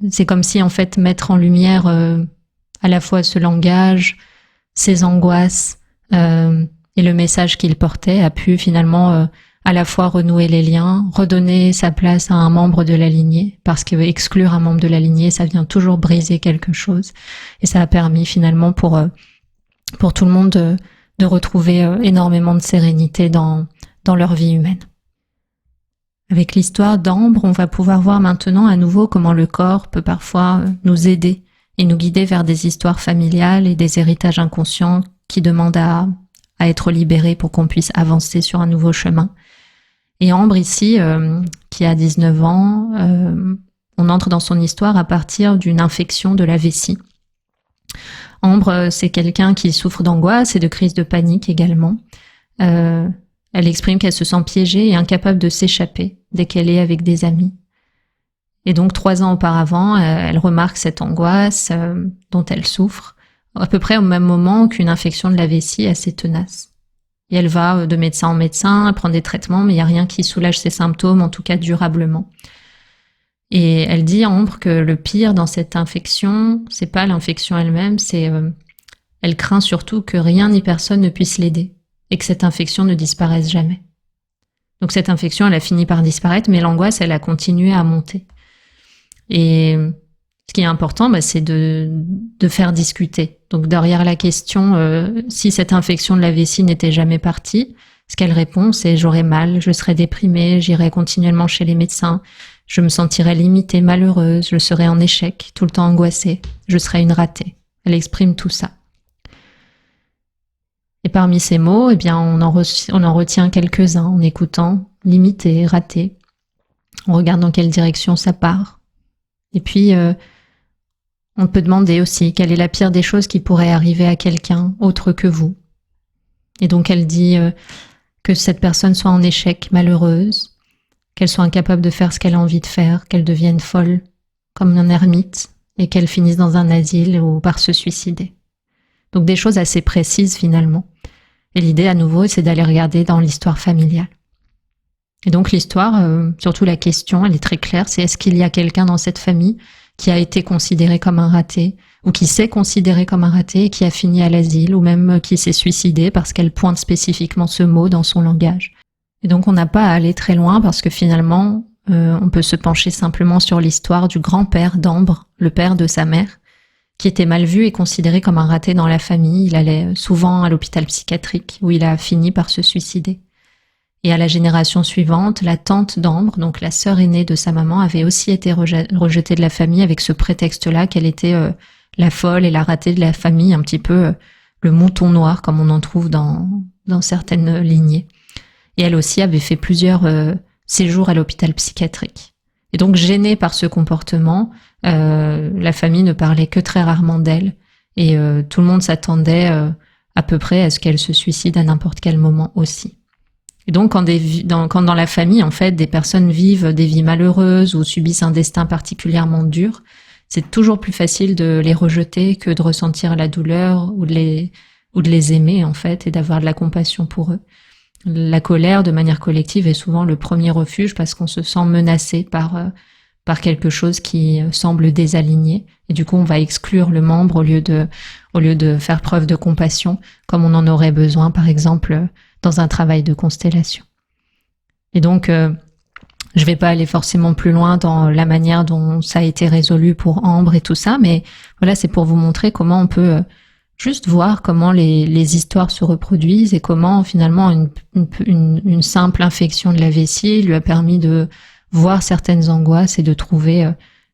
C'est comme si, en fait, mettre en lumière à la fois ce langage, ses angoisses et le message qu'il portait a pu finalement à la fois renouer les liens, redonner sa place à un membre de la lignée, parce que exclure un membre de la lignée, ça vient toujours briser quelque chose. Et ça a permis finalement pour tout le monde de retrouver énormément de sérénité dans leur vie humaine. Avec l'histoire d'Ambre, on va pouvoir voir maintenant à nouveau comment le corps peut parfois nous aider et nous guider vers des histoires familiales et des héritages inconscients qui demandent à être libérés pour qu'on puisse avancer sur un nouveau chemin. Et Ambre ici, qui a 19 ans, on entre dans son histoire à partir d'une infection de la vessie. Ambre, c'est quelqu'un qui souffre d'angoisse et de crise de panique également. Elle exprime qu'elle se sent piégée et incapable de s'échapper dès qu'elle est avec des amis. Et donc 3 ans auparavant, elle remarque cette angoisse dont elle souffre, à peu près au même moment qu'une infection de la vessie assez tenace. Et elle va de médecin en médecin, elle prend des traitements, mais il n'y a rien qui soulage ses symptômes, en tout cas durablement. Et elle dit à Ambre que le pire dans cette infection, c'est pas l'infection elle-même, c'est elle craint surtout que rien ni personne ne puisse l'aider et que cette infection ne disparaisse jamais. Donc cette infection, elle a fini par disparaître, mais l'angoisse, elle a continué à monter. Et ce qui est important, c'est de faire discuter. Donc derrière la question, si cette infection de la vessie n'était jamais partie, ce qu'elle répond, c'est « j'aurais mal, je serais déprimée, j'irais continuellement chez les médecins, je me sentirais limitée, malheureuse, je serais en échec, tout le temps angoissée, je serais une ratée ». Elle exprime tout ça. Et parmi ces mots, eh bien, on en retient quelques-uns en écoutant « limité »,« raté ». On regarde dans quelle direction ça part. Et puis, on peut demander aussi quelle est la pire des choses qui pourrait arriver à quelqu'un autre que vous. Et donc elle dit que cette personne soit en échec, malheureuse, qu'elle soit incapable de faire ce qu'elle a envie de faire, qu'elle devienne folle, comme un ermite, et qu'elle finisse dans un asile ou par se suicider. Donc des choses assez précises finalement. Et l'idée à nouveau, c'est d'aller regarder dans l'histoire familiale. Et donc l'histoire, surtout la question, elle est très claire, c'est est-ce qu'il y a quelqu'un dans cette famille qui a été considéré comme un raté ou qui s'est considérée comme un raté et qui a fini à l'asile, ou même qui s'est suicidée parce qu'elle pointe spécifiquement ce mot dans son langage. Et donc on n'a pas à aller très loin parce que finalement, on peut se pencher simplement sur l'histoire du grand-père d'Ambre, le père de sa mère, qui était mal vu et considéré comme un raté dans la famille. Il allait souvent à l'hôpital psychiatrique où il a fini par se suicider. Et à la génération suivante, la tante d'Ambre, donc la sœur aînée de sa maman, avait aussi été rejetée de la famille avec ce prétexte-là qu'elle était la folle et la ratée de la famille, un petit peu le mouton noir comme on en trouve dans certaines lignées. Et elle aussi avait fait plusieurs séjours à l'hôpital psychiatrique. Et donc gênée par ce comportement, la famille ne parlait que très rarement d'elle et tout le monde s'attendait à peu près à ce qu'elle se suicide à n'importe quel moment aussi. Et donc quand dans la famille, en fait, des personnes vivent des vies malheureuses ou subissent un destin particulièrement dur, c'est toujours plus facile de les rejeter que de ressentir la douleur ou de les aimer, en fait, et d'avoir de la compassion pour eux. La colère, de manière collective, est souvent le premier refuge parce qu'on se sent menacé par quelque chose qui semble désaligné. Et du coup, on va exclure le membre au lieu de faire preuve de compassion, comme on en aurait besoin, par exemple, dans un travail de constellation. Et donc, je vais pas aller forcément plus loin dans la manière dont ça a été résolu pour Ambre et tout ça, mais voilà, c'est pour vous montrer comment on peut juste voir comment les histoires se reproduisent et comment finalement une simple infection de la vessie lui a permis de voir certaines angoisses et de trouver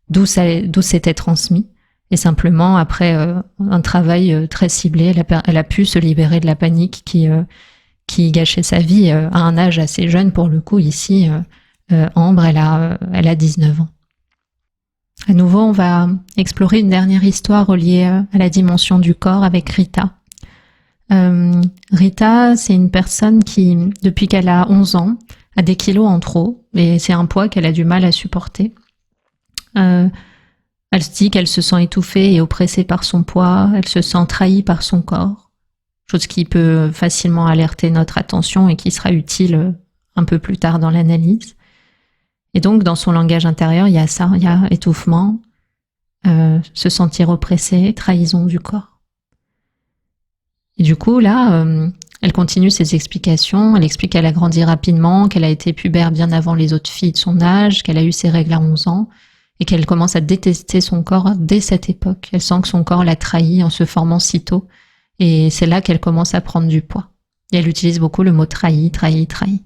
d'où c'était transmis. Et simplement, après un travail très ciblé, elle a pu se libérer de la panique qui gâchait sa vie à un âge assez jeune pour le coup. Ici, Ambre, elle a 19 ans. À nouveau, on va explorer une dernière histoire reliée à la dimension du corps avec Rita. Rita, c'est une personne qui, depuis qu'elle a 11 ans, a des kilos en trop, et c'est un poids qu'elle a du mal à supporter. Elle se dit qu'elle se sent étouffée et oppressée par son poids, elle se sent trahie par son corps, chose qui peut facilement alerter notre attention et qui sera utile un peu plus tard dans l'analyse. Et donc, dans son langage intérieur, il y a ça, il y a étouffement, se sentir oppressé, trahison du corps. Et du coup, là, elle continue ses explications. Elle explique qu'elle a grandi rapidement, qu'elle a été pubère bien avant les autres filles de son âge, qu'elle a eu ses règles à 11 ans et qu'elle commence à détester son corps dès cette époque. Elle sent que son corps l'a trahie en se formant si tôt et c'est là qu'elle commence à prendre du poids. Et elle utilise beaucoup le mot trahi, trahi, trahi.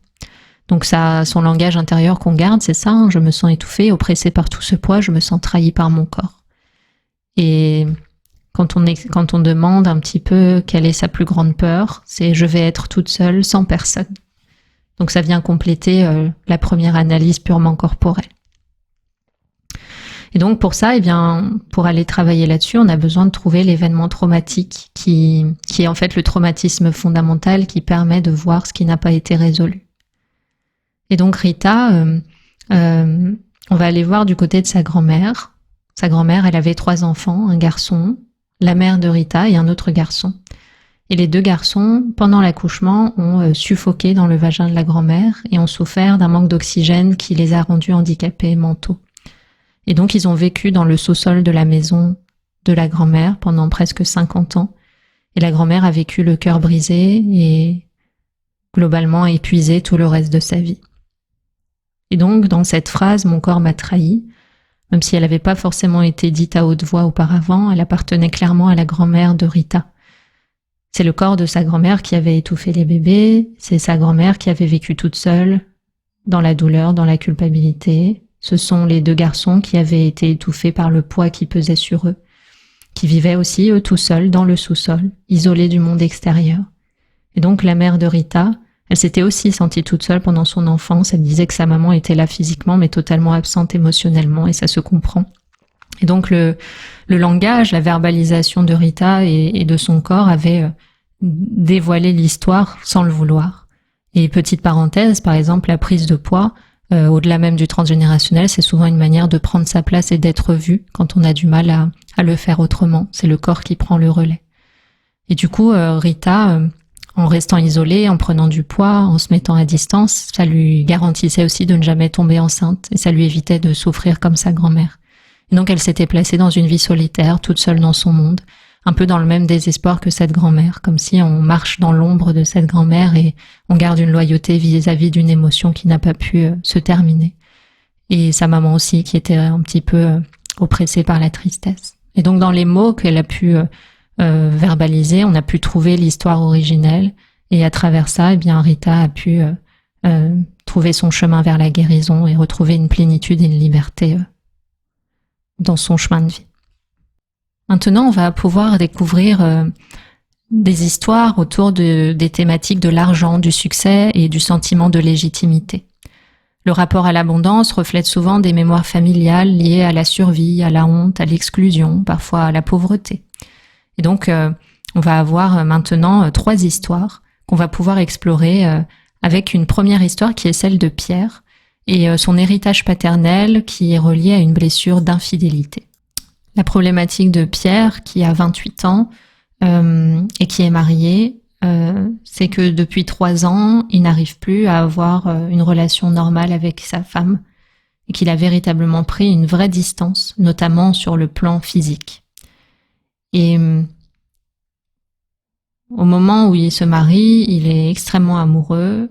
Donc ça, son langage intérieur qu'on garde, c'est ça, hein, je me sens étouffée, oppressée par tout ce poids, je me sens trahie par mon corps. Et quand on demande un petit peu quelle est sa plus grande peur, c'est je vais être toute seule, sans personne. Donc ça vient compléter la première analyse purement corporelle. Et donc pour ça, eh bien, pour aller travailler là-dessus, on a besoin de trouver l'événement traumatique qui est en fait le traumatisme fondamental qui permet de voir ce qui n'a pas été résolu. Et donc Rita, on va aller voir du côté de sa grand-mère. Sa grand-mère, elle avait 3 enfants, un garçon, la mère de Rita et un autre garçon. Et les 2 garçons, pendant l'accouchement, ont suffoqué dans le vagin de la grand-mère et ont souffert d'un manque d'oxygène qui les a rendus handicapés mentaux. Et donc ils ont vécu dans le sous-sol de la maison de la grand-mère pendant presque 50 ans. Et la grand-mère a vécu le cœur brisé et globalement épuisé tout le reste de sa vie. Et donc, dans cette phrase « mon corps m'a trahi », même si elle n'avait pas forcément été dite à haute voix auparavant, elle appartenait clairement à la grand-mère de Rita. C'est le corps de sa grand-mère qui avait étouffé les bébés, c'est sa grand-mère qui avait vécu toute seule, dans la douleur, dans la culpabilité. Ce sont les 2 garçons qui avaient été étouffés par le poids qui pesait sur eux, qui vivaient aussi, eux, tout seuls, dans le sous-sol, isolés du monde extérieur. Et donc, la mère de Rita, elle s'était aussi sentie toute seule pendant son enfance. Elle disait que sa maman était là physiquement, mais totalement absente émotionnellement, et ça se comprend. Et donc, le langage, la verbalisation de Rita et de son corps avait dévoilé l'histoire sans le vouloir. Et petite parenthèse, par exemple, la prise de poids, au-delà même du transgénérationnel, c'est souvent une manière de prendre sa place et d'être vu quand on a du mal à le faire autrement. C'est le corps qui prend le relais. Et du coup, Rita, en restant isolée, en prenant du poids, en se mettant à distance, ça lui garantissait aussi de ne jamais tomber enceinte et ça lui évitait de souffrir comme sa grand-mère. Et donc elle s'était placée dans une vie solitaire, toute seule dans son monde, un peu dans le même désespoir que cette grand-mère, comme si on marche dans l'ombre de cette grand-mère et on garde une loyauté vis-à-vis d'une émotion qui n'a pas pu se terminer. Et sa maman aussi, qui était un petit peu oppressée par la tristesse. Et donc dans les mots qu'elle a pu verbaliser, on a pu trouver l'histoire originelle, et à travers ça, eh bien Rita a pu trouver son chemin vers la guérison et retrouver une plénitude et une liberté dans son chemin de vie. Maintenant, on va pouvoir découvrir des histoires autour des thématiques de l'argent, du succès et du sentiment de légitimité. Le rapport à l'abondance reflète souvent des mémoires familiales liées à la survie, à la honte, à l'exclusion, parfois à la pauvreté. Et donc, on va avoir maintenant 3 histoires qu'on va pouvoir explorer avec une première histoire qui est celle de Pierre et son héritage paternel qui est relié à une blessure d'infidélité. La problématique de Pierre, qui a 28 ans et qui est marié, c'est que depuis 3 ans, il n'arrive plus à avoir une relation normale avec sa femme et qu'il a véritablement pris une vraie distance, notamment sur le plan physique. Et au moment où il se marie, il est extrêmement amoureux,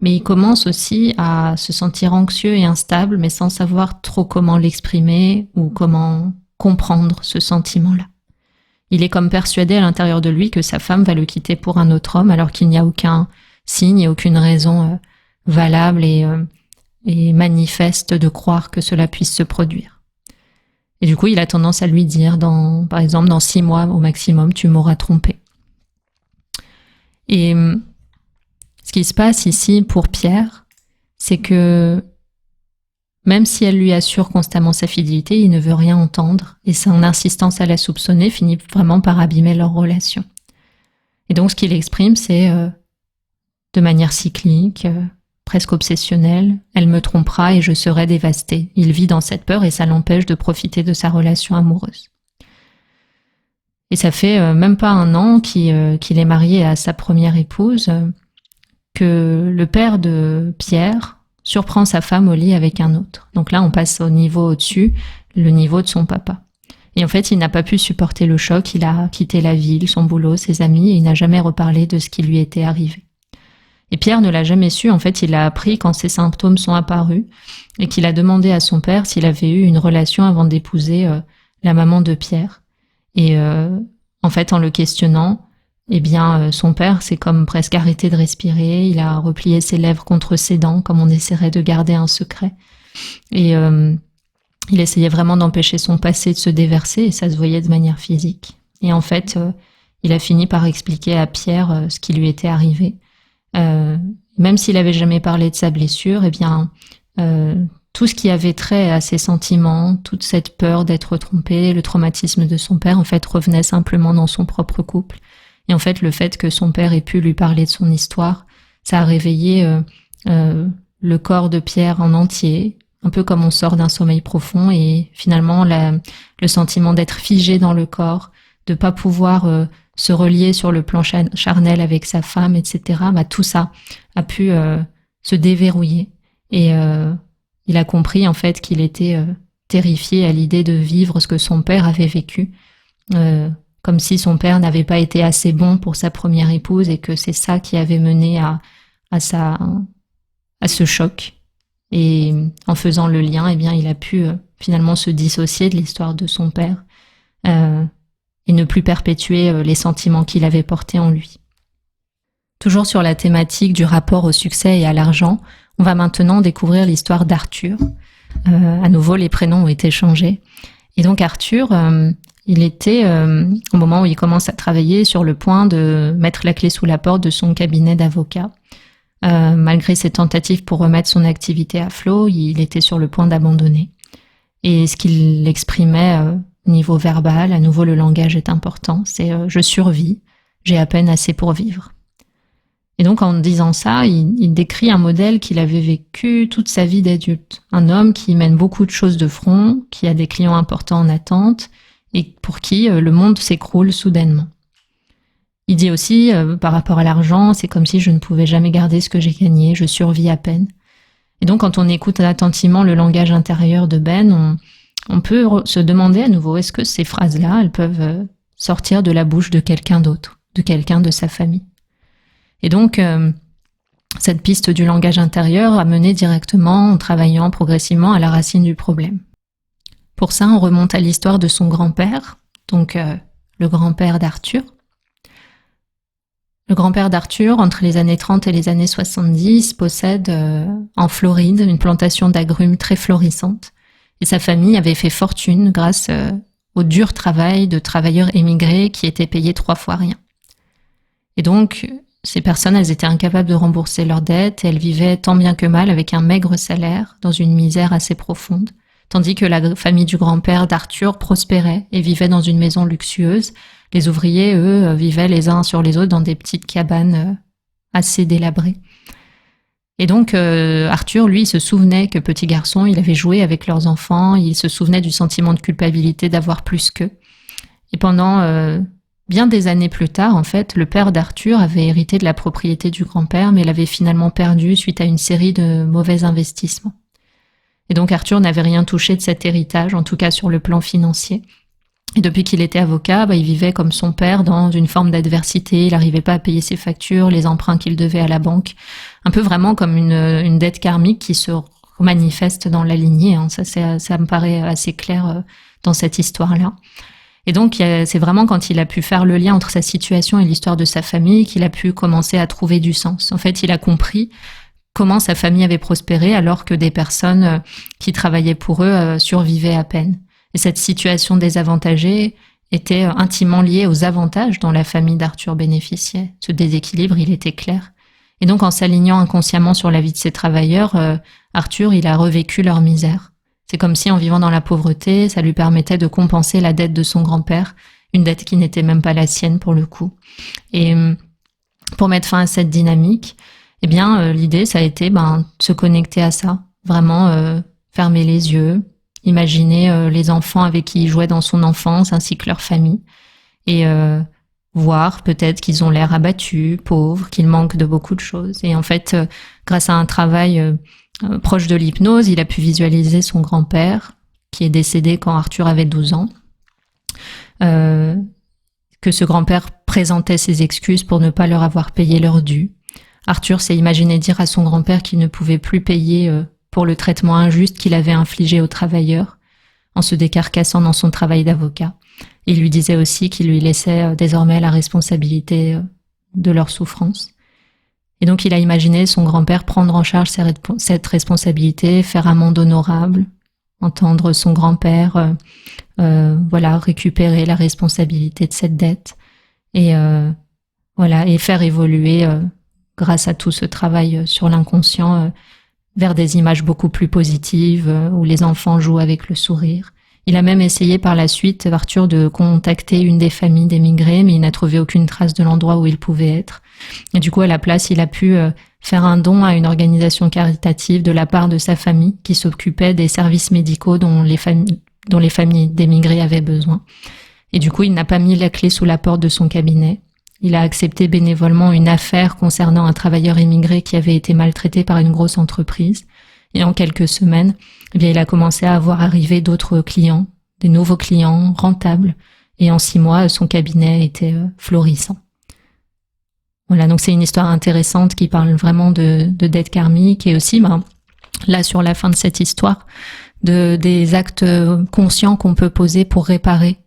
mais il commence aussi à se sentir anxieux et instable, mais sans savoir trop comment l'exprimer ou comment comprendre ce sentiment-là. Il est comme persuadé à l'intérieur de lui que sa femme va le quitter pour un autre homme, alors qu'il n'y a aucun signe et aucune raison valable et manifeste de croire que cela puisse se produire. Et du coup, il a tendance à lui dire, par exemple, dans 6 mois au maximum, tu m'auras trompé. Et ce qui se passe ici pour Pierre, c'est que même si elle lui assure constamment sa fidélité, il ne veut rien entendre et son insistance à la soupçonner finit vraiment par abîmer leur relation. Et donc ce qu'il exprime, c'est de manière cyclique, presque obsessionnelle, elle me trompera et je serai dévasté. Il vit dans cette peur et ça l'empêche de profiter de sa relation amoureuse. Et ça fait même pas 1 an qu'il est marié à sa première épouse, que le père de Pierre surprend sa femme au lit avec un autre. Donc là, on passe au niveau au-dessus, le niveau de son papa. Et en fait, il n'a pas pu supporter le choc, il a quitté la ville, son boulot, ses amis, et il n'a jamais reparlé de ce qui lui était arrivé. Et Pierre ne l'a jamais su, en fait, il l'a appris quand ces symptômes sont apparus, et qu'il a demandé à son père s'il avait eu une relation avant d'épouser la maman de Pierre. Et en fait, en le questionnant, eh bien, son père s'est comme presque arrêté de respirer, il a replié ses lèvres contre ses dents, comme on essaierait de garder un secret. Et il essayait vraiment d'empêcher son passé de se déverser, et ça se voyait de manière physique. Et en fait, il a fini par expliquer à Pierre ce qui lui était arrivé. Même s'il avait jamais parlé de sa blessure, eh bien, tout ce qui avait trait à ses sentiments, toute cette peur d'être trompé, le traumatisme de son père, en fait, revenait simplement dans son propre couple. Et en fait, le fait que son père ait pu lui parler de son histoire, ça a réveillé le corps de Pierre en entier, un peu comme on sort d'un sommeil profond, et finalement, le sentiment d'être figé dans le corps, de pas pouvoir se relier sur le plan charnel avec sa femme, etc. Tout ça a pu se déverrouiller. Et il a compris, en fait, qu'il était terrifié à l'idée de vivre ce que son père avait vécu, comme si son père n'avait pas été assez bon pour sa première épouse et que c'est ça qui avait mené à ce choc. Et en faisant le lien, eh bien, il a pu finalement se dissocier de l'histoire de son père et ne plus perpétuer les sentiments qu'il avait portés en lui. Toujours sur la thématique du rapport au succès et à l'argent, on va maintenant découvrir l'histoire d'Arthur. À nouveau, les prénoms ont été changés. Et donc Arthur, il était, au moment où il commence à travailler, sur le point de mettre la clé sous la porte de son cabinet d'avocat. Malgré ses tentatives pour remettre son activité à flot, il était sur le point d'abandonner. Et ce qu'il exprimait au niveau verbal, à nouveau le langage est important, c'est « je survis, j'ai à peine assez pour vivre ». Et donc en disant ça, il décrit un modèle qu'il avait vécu toute sa vie d'adulte. Un homme qui mène beaucoup de choses de front, qui a des clients importants en attente, et pour qui le monde s'écroule soudainement. Il dit aussi, par rapport à l'argent, c'est comme si je ne pouvais jamais garder ce que j'ai gagné, je survis à peine. Et donc quand on écoute attentivement le langage intérieur de Ben, on peut se demander à nouveau, est-ce que ces phrases-là, elles peuvent sortir de la bouche de quelqu'un d'autre, de quelqu'un de sa famille? Et donc, cette piste du langage intérieur a mené directement, en travaillant progressivement, à la racine du problème. Pour ça, on remonte à l'histoire de son grand-père, donc le grand-père d'Arthur. Le grand-père d'Arthur, entre les années 30 et les années 70, possède en Floride une plantation d'agrumes très florissante. Et sa famille avait fait fortune grâce au dur travail de travailleurs émigrés qui étaient payés 3 fois rien. Et donc, ces personnes, elles étaient incapables de rembourser leurs dettes et elles vivaient tant bien que mal avec un maigre salaire, dans une misère assez profonde, tandis que la famille du grand-père d'Arthur prospérait et vivait dans une maison luxueuse. Les ouvriers, eux, vivaient les uns sur les autres dans des petites cabanes assez délabrées. Et donc, Arthur, lui, se souvenait que petit garçon, il avait joué avec leurs enfants, il se souvenait du sentiment de culpabilité d'avoir plus qu'eux. Et pendant bien des années plus tard, en fait, le père d'Arthur avait hérité de la propriété du grand-père, mais l'avait finalement perdu suite à une série de mauvais investissements. Et donc Arthur n'avait rien touché de cet héritage, en tout cas sur le plan financier. Et depuis qu'il était avocat, il vivait comme son père dans une forme d'adversité, il n'arrivait pas à payer ses factures, les emprunts qu'il devait à la banque, un peu vraiment comme une dette karmique qui se manifeste dans la lignée, hein. Ça me paraît assez clair dans cette histoire-là. Et donc, c'est vraiment quand il a pu faire le lien entre sa situation et l'histoire de sa famille qu'il a pu commencer à trouver du sens. En fait, il a compris comment sa famille avait prospéré alors que des personnes qui travaillaient pour eux survivaient à peine. Et cette situation désavantagée était intimement liée aux avantages dont la famille d'Arthur bénéficiait. Ce déséquilibre, il était clair. Et donc, en s'alignant inconsciemment sur la vie de ces travailleurs, Arthur, il a revécu leur misère. C'est comme si, en vivant dans la pauvreté, ça lui permettait de compenser la dette de son grand-père, une dette qui n'était même pas la sienne pour le coup. Et pour mettre fin à cette dynamique, eh bien, l'idée, ça a été de se connecter à ça, vraiment fermer les yeux, imaginer les enfants avec qui il jouait dans son enfance, ainsi que leur famille, et voir peut-être qu'ils ont l'air abattus, pauvres, qu'ils manquent de beaucoup de choses. Et en fait, grâce à un travail proche de l'hypnose, il a pu visualiser son grand-père, qui est décédé quand Arthur avait 12 ans, que ce grand-père présentait ses excuses pour ne pas leur avoir payé leur dû. Arthur s'est imaginé dire à son grand-père qu'il ne pouvait plus payer pour le traitement injuste qu'il avait infligé aux travailleurs, en se décarcassant dans son travail d'avocat. Il lui disait aussi qu'il lui laissait désormais la responsabilité de leur souffrance. Et donc il a imaginé son grand-père prendre en charge cette responsabilité, faire amende honorable, entendre son grand-père récupérer la responsabilité de cette dette et faire évoluer grâce à tout ce travail sur l'inconscient vers des images beaucoup plus positives où les enfants jouent avec le sourire. Il a même essayé par la suite, Arthur, de contacter une des familles d'émigrés, mais il n'a trouvé aucune trace de l'endroit où il pouvait être. Et du coup, à la place, il a pu faire un don à une organisation caritative de la part de sa famille qui s'occupait des services médicaux dont les familles d'émigrés avaient besoin. Et du coup, il n'a pas mis la clé sous la porte de son cabinet. Il a accepté bénévolement une affaire concernant un travailleur émigré qui avait été maltraité par une grosse entreprise. Et en quelques semaines, il a commencé à avoir arrivé d'autres clients, des nouveaux clients rentables. Et en 6 mois, son cabinet était florissant. Voilà, donc c'est une histoire intéressante qui parle vraiment de dette karmique et aussi, là sur la fin de cette histoire, des actes conscients qu'on peut poser pour réparer.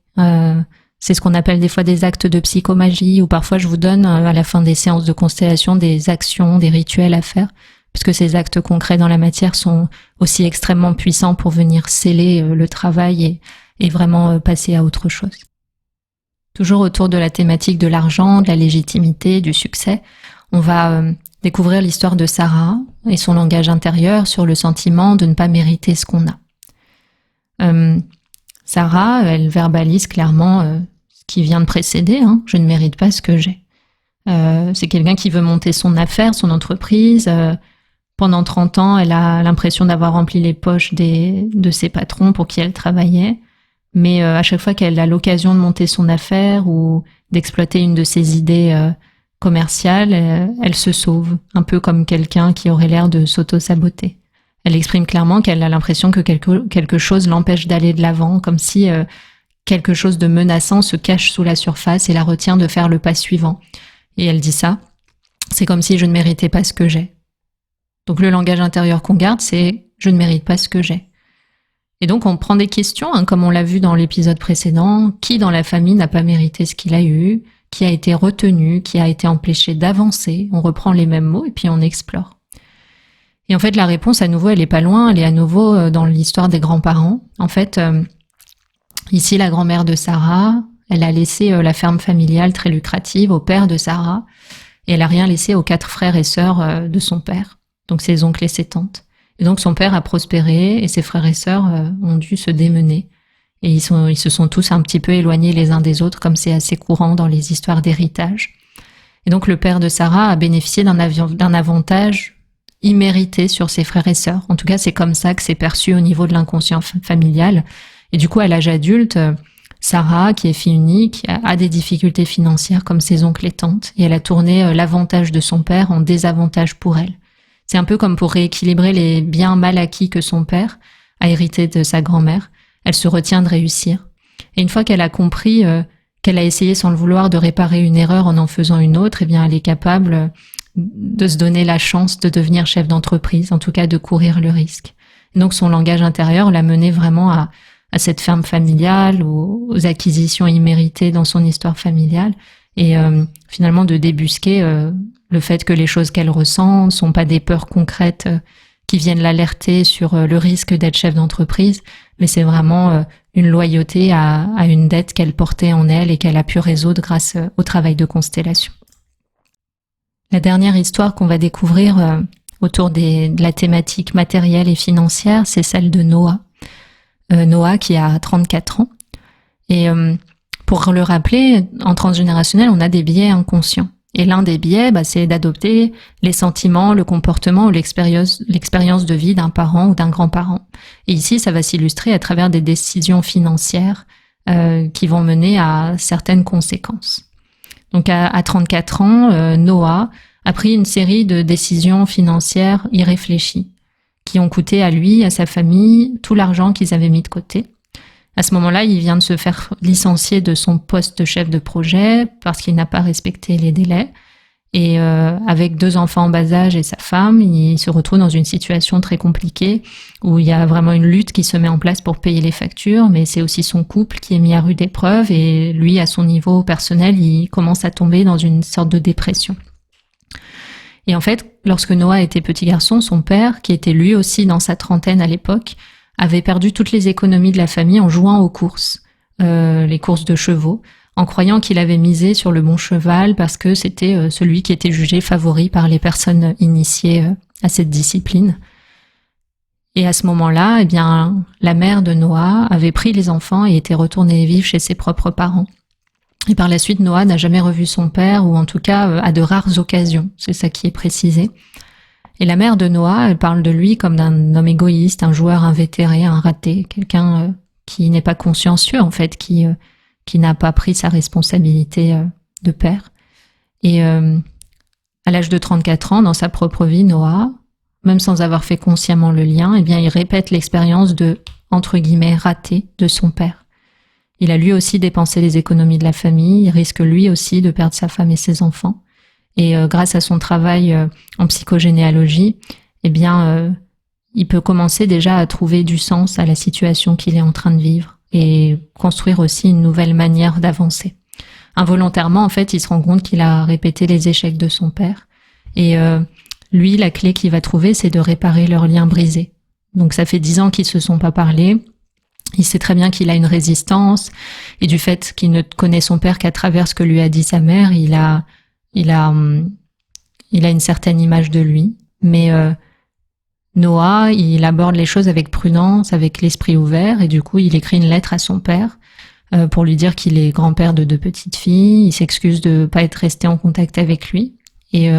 C'est ce qu'on appelle des fois des actes de psychomagie, ou parfois je vous donne à la fin des séances de constellation des actions, des rituels à faire, puisque ces actes concrets dans la matière sont aussi extrêmement puissants pour venir sceller le travail et vraiment passer à autre chose. Toujours autour de la thématique de l'argent, de la légitimité, du succès, on va découvrir l'histoire de Sarah et son langage intérieur sur le sentiment de ne pas mériter ce qu'on a. Sarah, elle verbalise clairement ce qui vient de précéder, je ne mérite pas ce que j'ai. C'est quelqu'un qui veut monter son affaire, son entreprise. Pendant 30 ans, elle a l'impression d'avoir rempli les poches de ses patrons pour qui elle travaillait. Mais à chaque fois qu'elle a l'occasion de monter son affaire ou d'exploiter une de ses idées commerciales, elle se sauve, un peu comme quelqu'un qui aurait l'air de s'auto-saboter. Elle exprime clairement qu'elle a l'impression que quelque chose l'empêche d'aller de l'avant, comme si quelque chose de menaçant se cache sous la surface et la retient de faire le pas suivant. Et elle dit ça, c'est comme si je ne méritais pas ce que j'ai. Donc le langage intérieur qu'on garde, c'est « je ne mérite pas ce que j'ai ». Et donc on prend des questions, comme on l'a vu dans l'épisode précédent, qui dans la famille n'a pas mérité ce qu'il a eu, qui a été retenu, qui a été empêché d'avancer. On reprend les mêmes mots et puis on explore. Et en fait, la réponse, à nouveau, elle est pas loin, elle est à nouveau dans l'histoire des grands-parents. En fait, ici, la grand-mère de Sarah, elle a laissé la ferme familiale très lucrative au père de Sarah, et elle a rien laissé aux 4 frères et sœurs de son père, donc ses oncles et ses tantes. Et donc son père a prospéré, et ses frères et sœurs ont dû se démener. Et ils se sont tous un petit peu éloignés les uns des autres, comme c'est assez courant dans les histoires d'héritage. Et donc le père de Sarah a bénéficié d'un avantage immérité sur ses frères et sœurs. En tout cas, c'est comme ça que c'est perçu au niveau de l'inconscient familial. Et du coup, à l'âge adulte, Sarah, qui est fille unique, a des difficultés financières comme ses oncles et tantes. Et elle a tourné l'avantage de son père en désavantage pour elle. C'est un peu comme pour rééquilibrer les biens mal acquis que son père a hérité de sa grand-mère. Elle se retient de réussir. Et une fois qu'elle a compris qu'elle a essayé sans le vouloir de réparer une erreur en faisant une autre, eh bien, elle est capable de se donner la chance de devenir chef d'entreprise, en tout cas de courir le risque. Et donc son langage intérieur l'a mené vraiment à cette ferme familiale, aux acquisitions imméritées dans son histoire familiale, et finalement de débusquer le fait que les choses qu'elle ressent ne sont pas des peurs concrètes qui viennent l'alerter sur le risque d'être chef d'entreprise, mais c'est vraiment une loyauté à une dette qu'elle portait en elle et qu'elle a pu résoudre grâce au travail de constellation. La dernière histoire qu'on va découvrir autour de la thématique matérielle et financière, c'est celle de Noah. Noah qui a 34 ans. Et pour le rappeler, en transgénérationnel, on a des biais inconscients. Et l'un des biais, c'est d'adopter les sentiments, le comportement ou l'expérience de vie d'un parent ou d'un grand-parent. Et ici, ça va s'illustrer à travers des décisions financières qui vont mener à certaines conséquences. Donc à 34 ans, Noah a pris une série de décisions financières irréfléchies qui ont coûté à lui, à sa famille, tout l'argent qu'ils avaient mis de côté. À ce moment-là, il vient de se faire licencier de son poste de chef de projet parce qu'il n'a pas respecté les délais. Et avec 2 enfants en bas âge et sa femme, il se retrouve dans une situation très compliquée où il y a vraiment une lutte qui se met en place pour payer les factures, mais c'est aussi son couple qui est mis à rude épreuve et lui, à son niveau personnel, il commence à tomber dans une sorte de dépression. Et en fait, lorsque Noah était petit garçon, son père, qui était lui aussi dans sa trentaine à l'époque, avait perdu toutes les économies de la famille en jouant aux courses, les courses de chevaux, en croyant qu'il avait misé sur le bon cheval parce que c'était celui qui était jugé favori par les personnes initiées à cette discipline. Et à ce moment-là, eh bien, la mère de Noah avait pris les enfants et était retournée vivre chez ses propres parents. Et par la suite, Noah n'a jamais revu son père, ou en tout cas à de rares occasions, c'est ça qui est précisé. Et la mère de Noah, elle parle de lui comme d'un homme égoïste, un joueur invétéré, un raté, quelqu'un qui n'est pas consciencieux en fait, qui n'a pas pris sa responsabilité de père. Et à l'âge de 34 ans, dans sa propre vie, Noah, même sans avoir fait consciemment le lien, eh bien, il répète l'expérience de, entre guillemets, raté de son père. Il a lui aussi dépensé les économies de la famille, il risque lui aussi de perdre sa femme et ses enfants. Et grâce à son travail en psychogénéalogie, eh bien, il peut commencer déjà à trouver du sens à la situation qu'il est en train de vivre et construire aussi une nouvelle manière d'avancer. Involontairement, en fait, il se rend compte qu'il a répété les échecs de son père. Et lui, la clé qu'il va trouver, c'est de réparer leurs liens brisés. Donc ça fait 10 ans qu'ils se sont pas parlé. Il sait très bien qu'il a une résistance et du fait qu'il ne connaît son père qu'à travers ce que lui a dit sa mère, il a une certaine image de lui. Mais Noah, il aborde les choses avec prudence, avec l'esprit ouvert et du coup, il écrit une lettre à son père pour lui dire qu'il est grand-père de 2 petites filles. Il s'excuse de pas être resté en contact avec lui et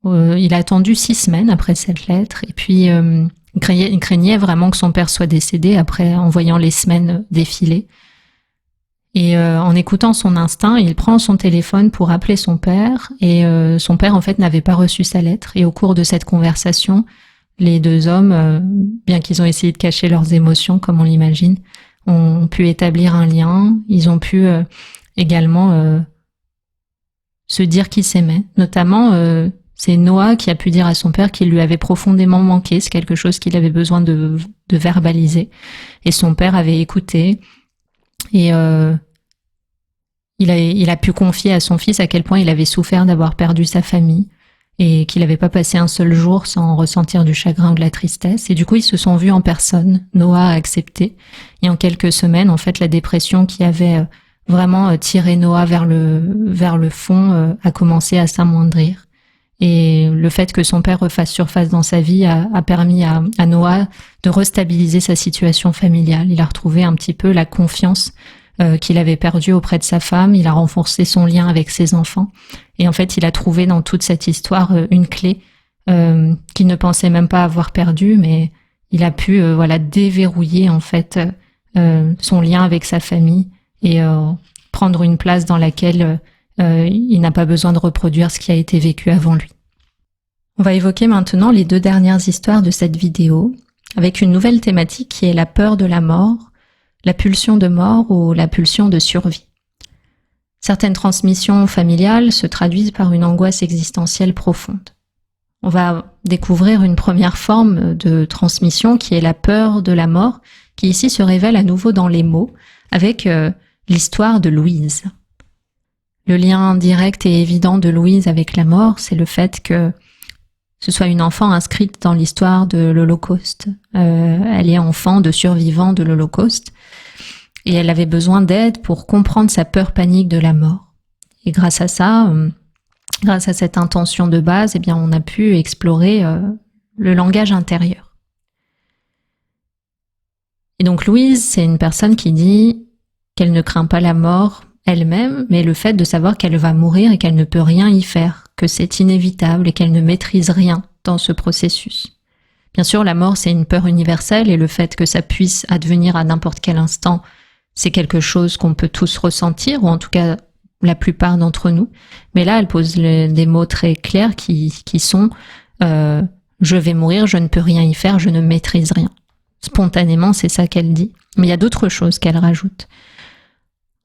il a attendu 6 semaines après cette lettre et puis il craignait vraiment que son père soit décédé en voyant les semaines défiler. Et en écoutant son instinct, il prend son téléphone pour appeler son père, et son père en fait n'avait pas reçu sa lettre. Et au cours de cette conversation, les deux hommes, bien qu'ils ont essayé de cacher leurs émotions, comme on l'imagine, ont pu établir un lien. Ils ont pu également se dire qu'ils s'aimaient. Notamment, c'est Noah qui a pu dire à son père qu'il lui avait profondément manqué. C'est quelque chose qu'il avait besoin de verbaliser. Et son père avait écouté. Et il a pu confier à son fils à quel point il avait souffert d'avoir perdu sa famille et qu'il n'avait pas passé un seul jour sans ressentir du chagrin ou de la tristesse. Et du coup, ils se sont vus en personne. Noah a accepté. Et en quelques semaines, en fait, la dépression qui avait vraiment tiré Noah vers le fond a commencé à s'amoindrir. Et le fait que son père refasse surface dans sa vie a permis à Noah de restabiliser sa situation familiale. Il a retrouvé un petit peu la confiance qu'il avait perdue auprès de sa femme. Il a renforcé son lien avec ses enfants. Et en fait, il a trouvé dans toute cette histoire une clé qu'il ne pensait même pas avoir perdue, mais il a pu déverrouiller en fait son lien avec sa famille et prendre une place dans laquelle il n'a pas besoin de reproduire ce qui a été vécu avant lui. On va évoquer maintenant les 2 dernières histoires de cette vidéo, avec une nouvelle thématique qui est la peur de la mort, la pulsion de mort ou la pulsion de survie. Certaines transmissions familiales se traduisent par une angoisse existentielle profonde. On va découvrir une première forme de transmission qui est la peur de la mort, qui ici se révèle à nouveau dans les mots, avec l'histoire de Louise. Le lien direct et évident de Louise avec la mort, c'est le fait que ce soit une enfant inscrite dans l'histoire de l'Holocauste. Elle est enfant de survivants de l'Holocauste et elle avait besoin d'aide pour comprendre sa peur panique de la mort. Et grâce à ça, grâce à cette intention de base, eh bien, on a pu explorer le langage intérieur. Et donc Louise, c'est une personne qui dit qu'elle ne craint pas la mort elle-même, mais le fait de savoir qu'elle va mourir et qu'elle ne peut rien y faire, que c'est inévitable et qu'elle ne maîtrise rien dans ce processus. Bien sûr, la mort, c'est une peur universelle et le fait que ça puisse advenir à n'importe quel instant, c'est quelque chose qu'on peut tous ressentir, ou en tout cas la plupart d'entre nous. Mais là, elle pose des mots très clairs qui sont je vais mourir, je ne peux rien y faire, je ne maîtrise rien. Spontanément, c'est ça qu'elle dit. Mais il y a d'autres choses qu'elle rajoute.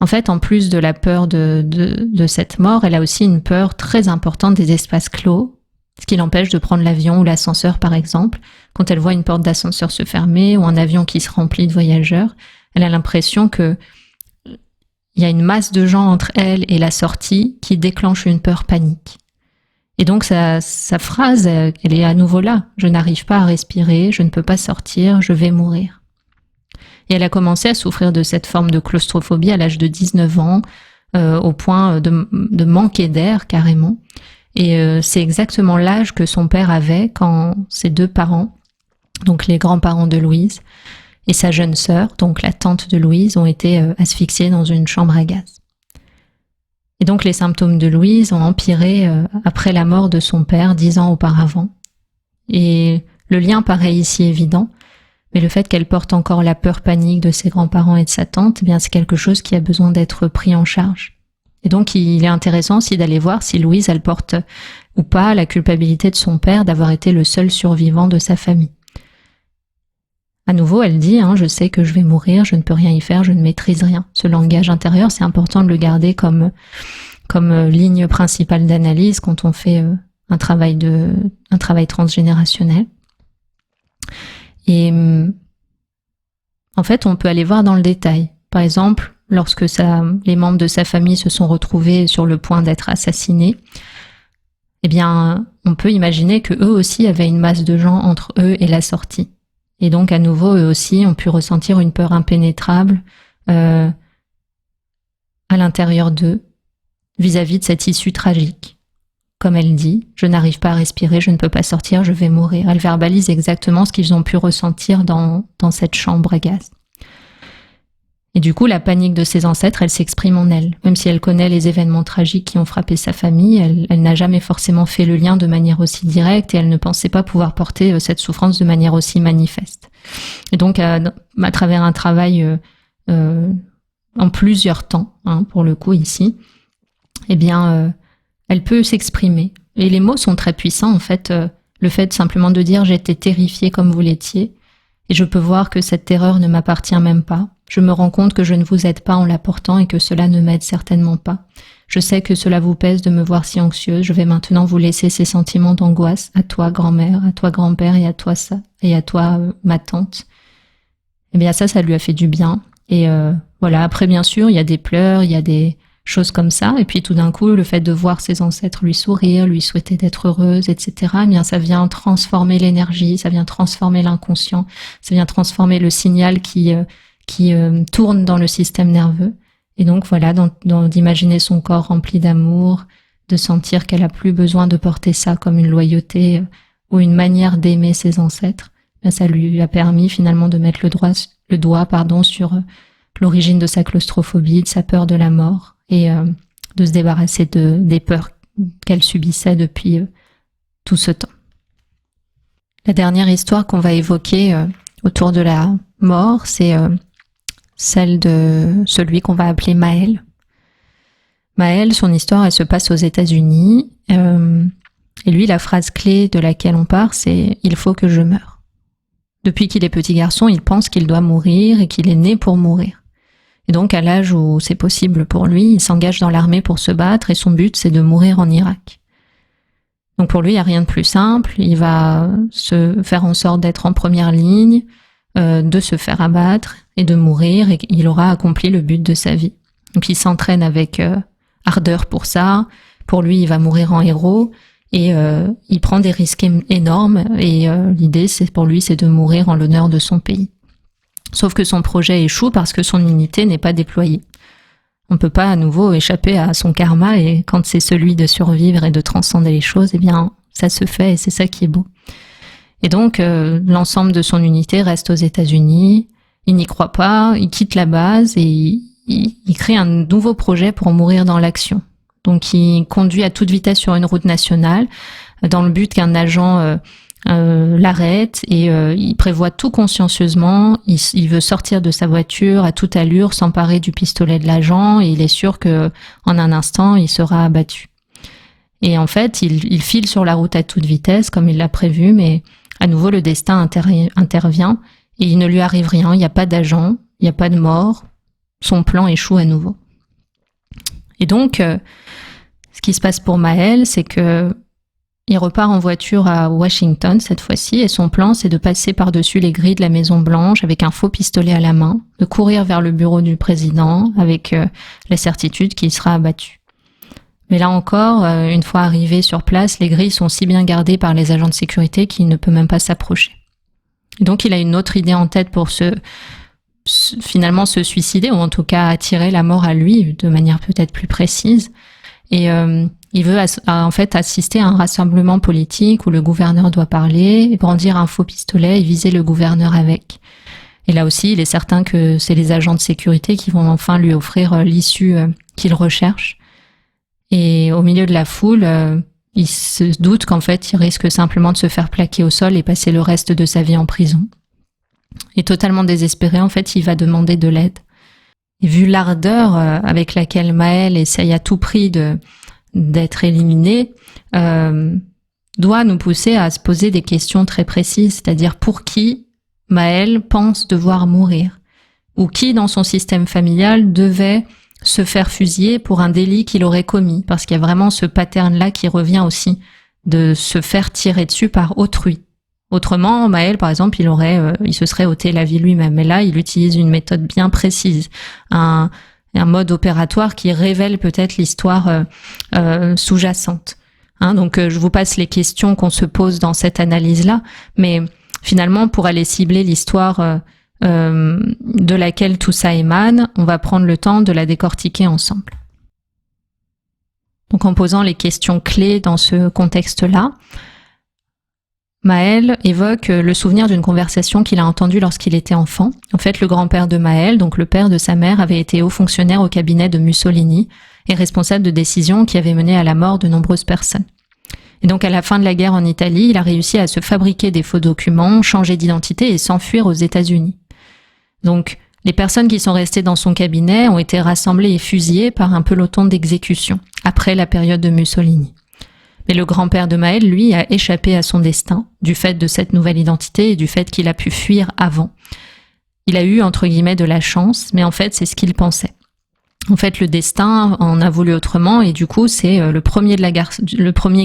En fait, en plus de la peur de cette mort, elle a aussi une peur très importante des espaces clos, ce qui l'empêche de prendre l'avion ou l'ascenseur par exemple. Quand elle voit une porte d'ascenseur se fermer ou un avion qui se remplit de voyageurs, elle a l'impression que il y a une masse de gens entre elle et la sortie qui déclenche une peur panique. Et donc sa phrase, elle est à nouveau là. Je n'arrive pas à respirer, je ne peux pas sortir, je vais mourir. Et elle a commencé à souffrir de cette forme de claustrophobie à l'âge de 19 ans, au point de manquer d'air carrément. Et c'est exactement l'âge que son père avait quand ses 2 parents, donc les grands-parents de Louise, et sa jeune sœur, donc la tante de Louise, ont été asphyxiés dans une chambre à gaz. Et donc les symptômes de Louise ont empiré après la mort de son père 10 ans auparavant. Et le lien paraît ici évident, mais le fait qu'elle porte encore la peur panique de ses grands-parents et de sa tante, eh bien c'est quelque chose qui a besoin d'être pris en charge. Et donc il est intéressant aussi d'aller voir si Louise, elle porte ou pas la culpabilité de son père d'avoir été le seul survivant de sa famille. À nouveau, elle dit je sais que je vais mourir, je ne peux rien y faire, je ne maîtrise rien. Ce langage intérieur, c'est important de le garder comme ligne principale d'analyse quand on fait un travail transgénérationnel. Et en fait, on peut aller voir dans le détail. Par exemple, lorsque les membres de sa famille se sont retrouvés sur le point d'être assassinés, eh bien, on peut imaginer que eux aussi avaient une masse de gens entre eux et la sortie. Et donc, à nouveau, eux aussi ont pu ressentir une peur impénétrable à l'intérieur d'eux vis-à-vis de cette issue tragique. Comme elle dit, je n'arrive pas à respirer, je ne peux pas sortir, je vais mourir. Elle verbalise exactement ce qu'ils ont pu ressentir dans cette chambre à gaz. Et du coup, la panique de ses ancêtres, elle s'exprime en elle. Même si elle connaît les événements tragiques qui ont frappé sa famille, elle n'a jamais forcément fait le lien de manière aussi directe et elle ne pensait pas pouvoir porter cette souffrance de manière aussi manifeste. Et donc, à travers un travail en plusieurs temps, pour le coup ici, eh bien, elle peut s'exprimer. Et les mots sont très puissants, en fait. Le fait simplement de dire « j'étais terrifiée comme vous l'étiez », et je peux voir que cette terreur ne m'appartient même pas. Je me rends compte que je ne vous aide pas en l'apportant et que cela ne m'aide certainement pas. Je sais que cela vous pèse de me voir si anxieuse. Je vais maintenant vous laisser ces sentiments d'angoisse à toi, grand-mère, à toi, grand-père, et à toi, ça, et à toi, ma tante. Eh bien, ça lui a fait du bien. Et voilà. Après, bien sûr, il y a des pleurs, il y a des choses comme ça. Et puis, tout d'un coup, le fait de voir ses ancêtres lui sourire, lui souhaiter d'être heureuse, etc., eh bien, ça vient transformer l'énergie, ça vient transformer l'inconscient, ça vient transformer le signal qui tourne dans le système nerveux. Et donc voilà, d'imaginer son corps rempli d'amour, de sentir qu'elle a plus besoin de porter ça comme une loyauté ou une manière d'aimer ses ancêtres. Ben, ça lui a permis finalement de mettre le doigt sur l'origine de sa claustrophobie, de sa peur de la mort et de se débarrasser des peurs qu'elle subissait depuis tout ce temps. La dernière histoire qu'on va évoquer autour de la mort, c'est celle de celui qu'on va appeler Maël. Maël, son histoire, elle se passe aux États-Unis. Et lui, la phrase clé de laquelle on part, c'est « il faut que je meure ». Depuis qu'il est petit garçon, il pense qu'il doit mourir et qu'il est né pour mourir. Et donc, à l'âge où c'est possible pour lui, il s'engage dans l'armée pour se battre et son but, c'est de mourir en Irak. Donc pour lui, il n'y a rien de plus simple. Il va se faire en sorte d'être en première ligne, de se faire abattre et de mourir, et il aura accompli le but de sa vie. Donc il s'entraîne avec ardeur pour ça. Pour lui, il va mourir en héros et il prend des risques énormes et l'idée, pour lui, c'est de mourir en l'honneur de son pays. Sauf que son projet échoue parce que son unité n'est pas déployée. On peut pas à nouveau échapper à son karma, et quand c'est celui de survivre et de transcender les choses, eh bien ça se fait et c'est ça qui est beau. Et donc, l'ensemble de son unité reste aux États-Unis. Il n'y croit pas, il quitte la base et il crée un nouveau projet pour mourir dans l'action. Donc, il conduit à toute vitesse sur une route nationale dans le but qu'un agent l'arrête et il prévoit tout consciencieusement. Il veut sortir de sa voiture à toute allure, s'emparer du pistolet de l'agent et il est sûr que en un instant, il sera abattu. Et en fait, il file sur la route à toute vitesse comme il l'a prévu, mais à nouveau, le destin intervient et il ne lui arrive rien. Il n'y a pas d'agent, il n'y a pas de mort. Son plan échoue à nouveau. Et donc, ce qui se passe pour Maël, c'est que il repart en voiture à Washington cette fois-ci et son plan, c'est de passer par-dessus les grilles de la Maison Blanche avec un faux pistolet à la main, de courir vers le bureau du président avec la certitude qu'il sera abattu. Mais là encore, une fois arrivé sur place, les grilles sont si bien gardées par les agents de sécurité qu'il ne peut même pas s'approcher. Et donc, il a une autre idée en tête pour finalement se suicider, ou en tout cas attirer la mort à lui de manière peut-être plus précise. Et il veut en fait assister à un rassemblement politique où le gouverneur doit parler, brandir un faux pistolet et viser le gouverneur avec. Et là aussi, il est certain que c'est les agents de sécurité qui vont enfin lui offrir l'issue qu'il recherche. Et au milieu de la foule, il se doute qu'en fait, il risque simplement de se faire plaquer au sol et passer le reste de sa vie en prison. Et totalement désespéré, en fait, il va demander de l'aide. Et vu l'ardeur avec laquelle Maël essaye à tout prix d'être éliminé, doit nous pousser à se poser des questions très précises, c'est-à-dire pour qui Maël pense devoir mourir, ou qui dans son système familial devait se faire fusiller pour un délit qu'il aurait commis, parce qu'il y a vraiment ce pattern-là qui revient aussi, de se faire tirer dessus par autrui. Autrement, Maël, par exemple, il se serait ôté la vie lui-même. Mais là, il utilise une méthode bien précise, un mode opératoire qui révèle peut-être l'histoire sous-jacente. Donc, je vous passe les questions qu'on se pose dans cette analyse-là, mais finalement, pour aller cibler l'histoire de laquelle tout ça émane, on va prendre le temps de la décortiquer ensemble. Donc, en posant les questions clés dans ce contexte-là, Maël évoque le souvenir d'une conversation qu'il a entendue lorsqu'il était enfant. En fait, le grand-père de Maël, donc le père de sa mère, avait été haut fonctionnaire au cabinet de Mussolini et responsable de décisions qui avaient mené à la mort de nombreuses personnes. Et donc, à la fin de la guerre en Italie, il a réussi à se fabriquer des faux documents, changer d'identité et s'enfuir aux États-Unis. Donc, Les personnes qui sont restées dans son cabinet ont été rassemblées et fusillées par un peloton d'exécution, après la période de Mussolini. Mais le grand-père de Maël, lui, a échappé à son destin, du fait de cette nouvelle identité et du fait qu'il a pu fuir avant. Il a eu, entre guillemets, de la chance, mais en fait, c'est ce qu'il pensait. En fait, le destin en a voulu autrement, et du coup, c'est le premier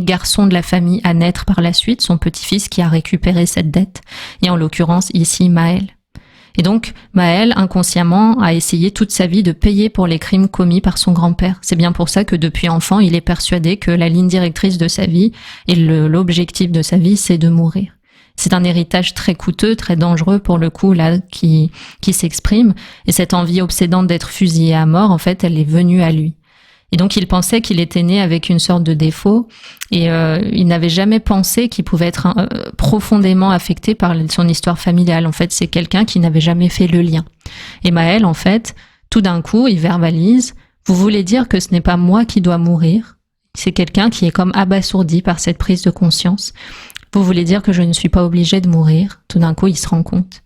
garçon de la famille à naître par la suite, son petit-fils, qui a récupéré cette dette, et en l'occurrence, ici, Maël. Et donc, Maël, inconsciemment, a essayé toute sa vie de payer pour les crimes commis par son grand-père. C'est bien pour ça que depuis enfant, il est persuadé que la ligne directrice de sa vie et l'objectif de sa vie, c'est de mourir. C'est un héritage très coûteux, très dangereux pour le coup, là, qui s'exprime. Et cette envie obsédante d'être fusillé à mort, en fait, elle est venue à lui. Et donc, il pensait qu'il était né avec une sorte de défaut, et il n'avait jamais pensé qu'il pouvait être profondément affecté par son histoire familiale. En fait, c'est quelqu'un qui n'avait jamais fait le lien. Et Maël, en fait, tout d'un coup, il verbalise « Vous voulez dire que ce n'est pas moi qui dois mourir ?» C'est quelqu'un qui est comme abasourdi par cette prise de conscience. « Vous voulez dire que je ne suis pas obligé de mourir ?» Tout d'un coup, il se rend compte.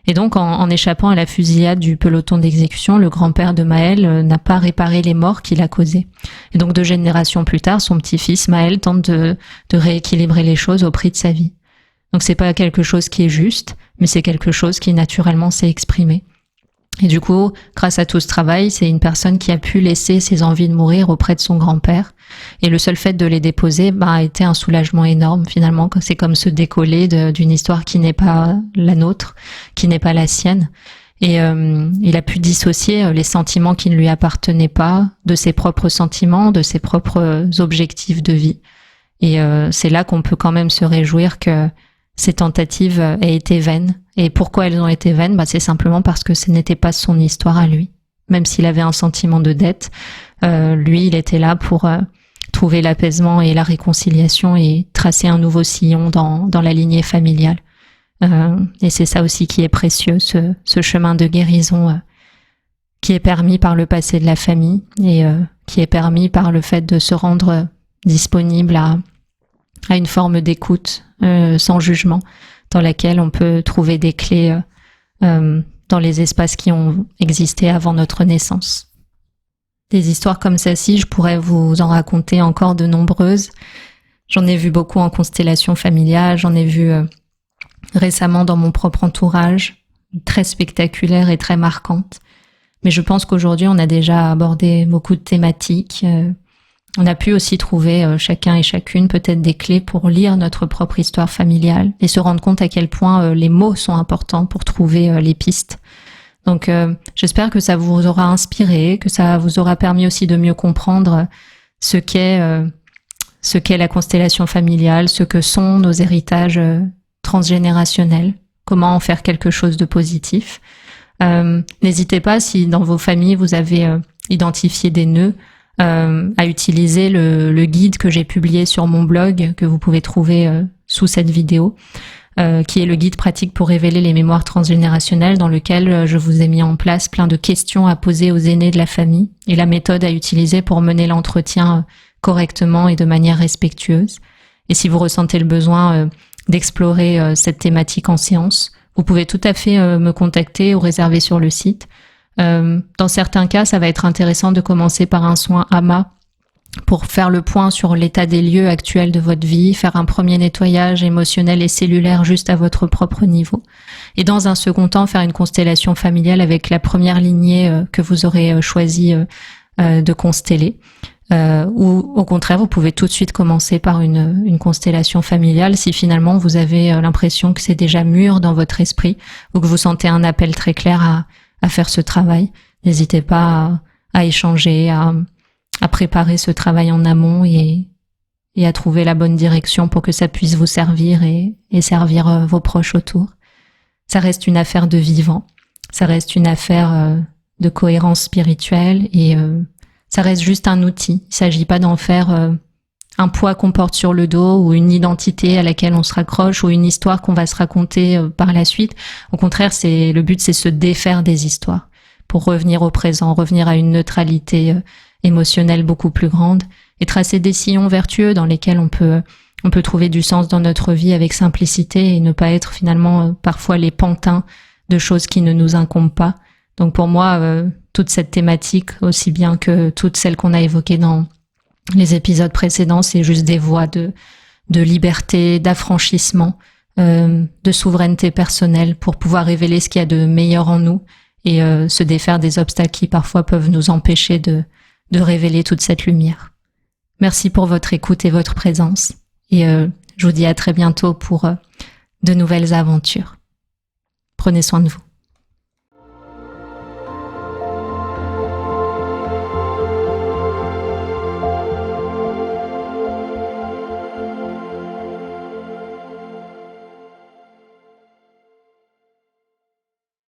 Et donc, en échappant à la fusillade du peloton d'exécution, le grand-père de Maël n'a pas réparé les morts qu'il a causées. Et donc, 2 générations plus tard, son petit-fils Maël tente de rééquilibrer les choses au prix de sa vie. Donc, c'est pas quelque chose qui est juste, mais c'est quelque chose qui naturellement s'est exprimé. Et du coup, grâce à tout ce travail, c'est une personne qui a pu laisser ses envies de mourir auprès de son grand-père. Et le seul fait de les déposer a été un soulagement énorme finalement. C'est comme se décoller d'une histoire qui n'est pas la nôtre, qui n'est pas la sienne. Et il a pu dissocier les sentiments qui ne lui appartenaient pas de ses propres sentiments, de ses propres objectifs de vie. Et c'est là qu'on peut quand même se réjouir que ces tentatives aient été vaines. Et pourquoi elles ont été vaines ? C'est simplement parce que ce n'était pas son histoire à lui. Même s'il avait un sentiment de dette, lui, il était là pour trouver l'apaisement et la réconciliation et tracer un nouveau sillon dans la lignée familiale. Et c'est ça aussi qui est précieux, ce chemin de guérison qui est permis par le passé de la famille et qui est permis par le fait de se rendre disponible à une forme d'écoute sans jugement, dans laquelle on peut trouver des clés dans les espaces qui ont existé avant notre naissance. Des histoires comme celle-ci, je pourrais vous en raconter encore de nombreuses. J'en ai vu beaucoup en constellation familiale, j'en ai vu récemment dans mon propre entourage, très spectaculaires et très marquantes. Mais je pense qu'aujourd'hui, on a déjà abordé beaucoup de thématiques. On a pu aussi trouver chacun et chacune peut-être des clés pour lire notre propre histoire familiale et se rendre compte à quel point les mots sont importants pour trouver les pistes. Donc j'espère que ça vous aura inspiré, que ça vous aura permis aussi de mieux comprendre ce qu'est la constellation familiale, ce que sont nos héritages transgénérationnels, comment en faire quelque chose de positif. N'hésitez pas, si dans vos familles vous avez identifié des nœuds, à utiliser le guide que j'ai publié sur mon blog, que vous pouvez trouver sous cette vidéo, qui est le guide pratique pour révéler les mémoires transgénérationnelles, dans lequel je vous ai mis en place plein de questions à poser aux aînés de la famille et la méthode à utiliser pour mener l'entretien correctement et de manière respectueuse. Et si vous ressentez le besoin d'explorer cette thématique en séance, vous pouvez tout à fait me contacter ou réserver sur le site. Dans certains cas, ça va être intéressant de commencer par un soin AMA pour faire le point sur l'état des lieux actuels de votre vie, faire un premier nettoyage émotionnel et cellulaire juste à votre propre niveau. Et dans un second temps, faire une constellation familiale avec la première lignée que vous aurez choisi de consteller. Ou au contraire, vous pouvez tout de suite commencer par une constellation familiale si finalement vous avez l'impression que c'est déjà mûr dans votre esprit ou que vous sentez un appel très clair à faire ce travail. N'hésitez pas à échanger, à préparer ce travail en amont et à trouver la bonne direction pour que ça puisse vous servir et servir vos proches autour. Ça reste une affaire de vivant, ça reste une affaire de cohérence spirituelle et ça reste juste un outil. Il ne s'agit pas d'en faire un poids qu'on porte sur le dos ou une identité à laquelle on se raccroche ou une histoire qu'on va se raconter par la suite. Au contraire, le but, c'est se défaire des histoires pour revenir au présent, revenir à une neutralité émotionnelle beaucoup plus grande et tracer des sillons vertueux dans lesquels on peut trouver du sens dans notre vie avec simplicité et ne pas être finalement parfois les pantins de choses qui ne nous incombent pas, Donc pour moi, toute cette thématique, aussi bien que toutes celles qu'on a évoquées dans les épisodes précédents, c'est juste des voies de liberté, d'affranchissement, de souveraineté personnelle pour pouvoir révéler ce qu'il y a de meilleur en nous et se défaire des obstacles qui parfois peuvent nous empêcher de révéler toute cette lumière. Merci pour votre écoute et votre présence. Et je vous dis à très bientôt pour de nouvelles aventures. Prenez soin de vous.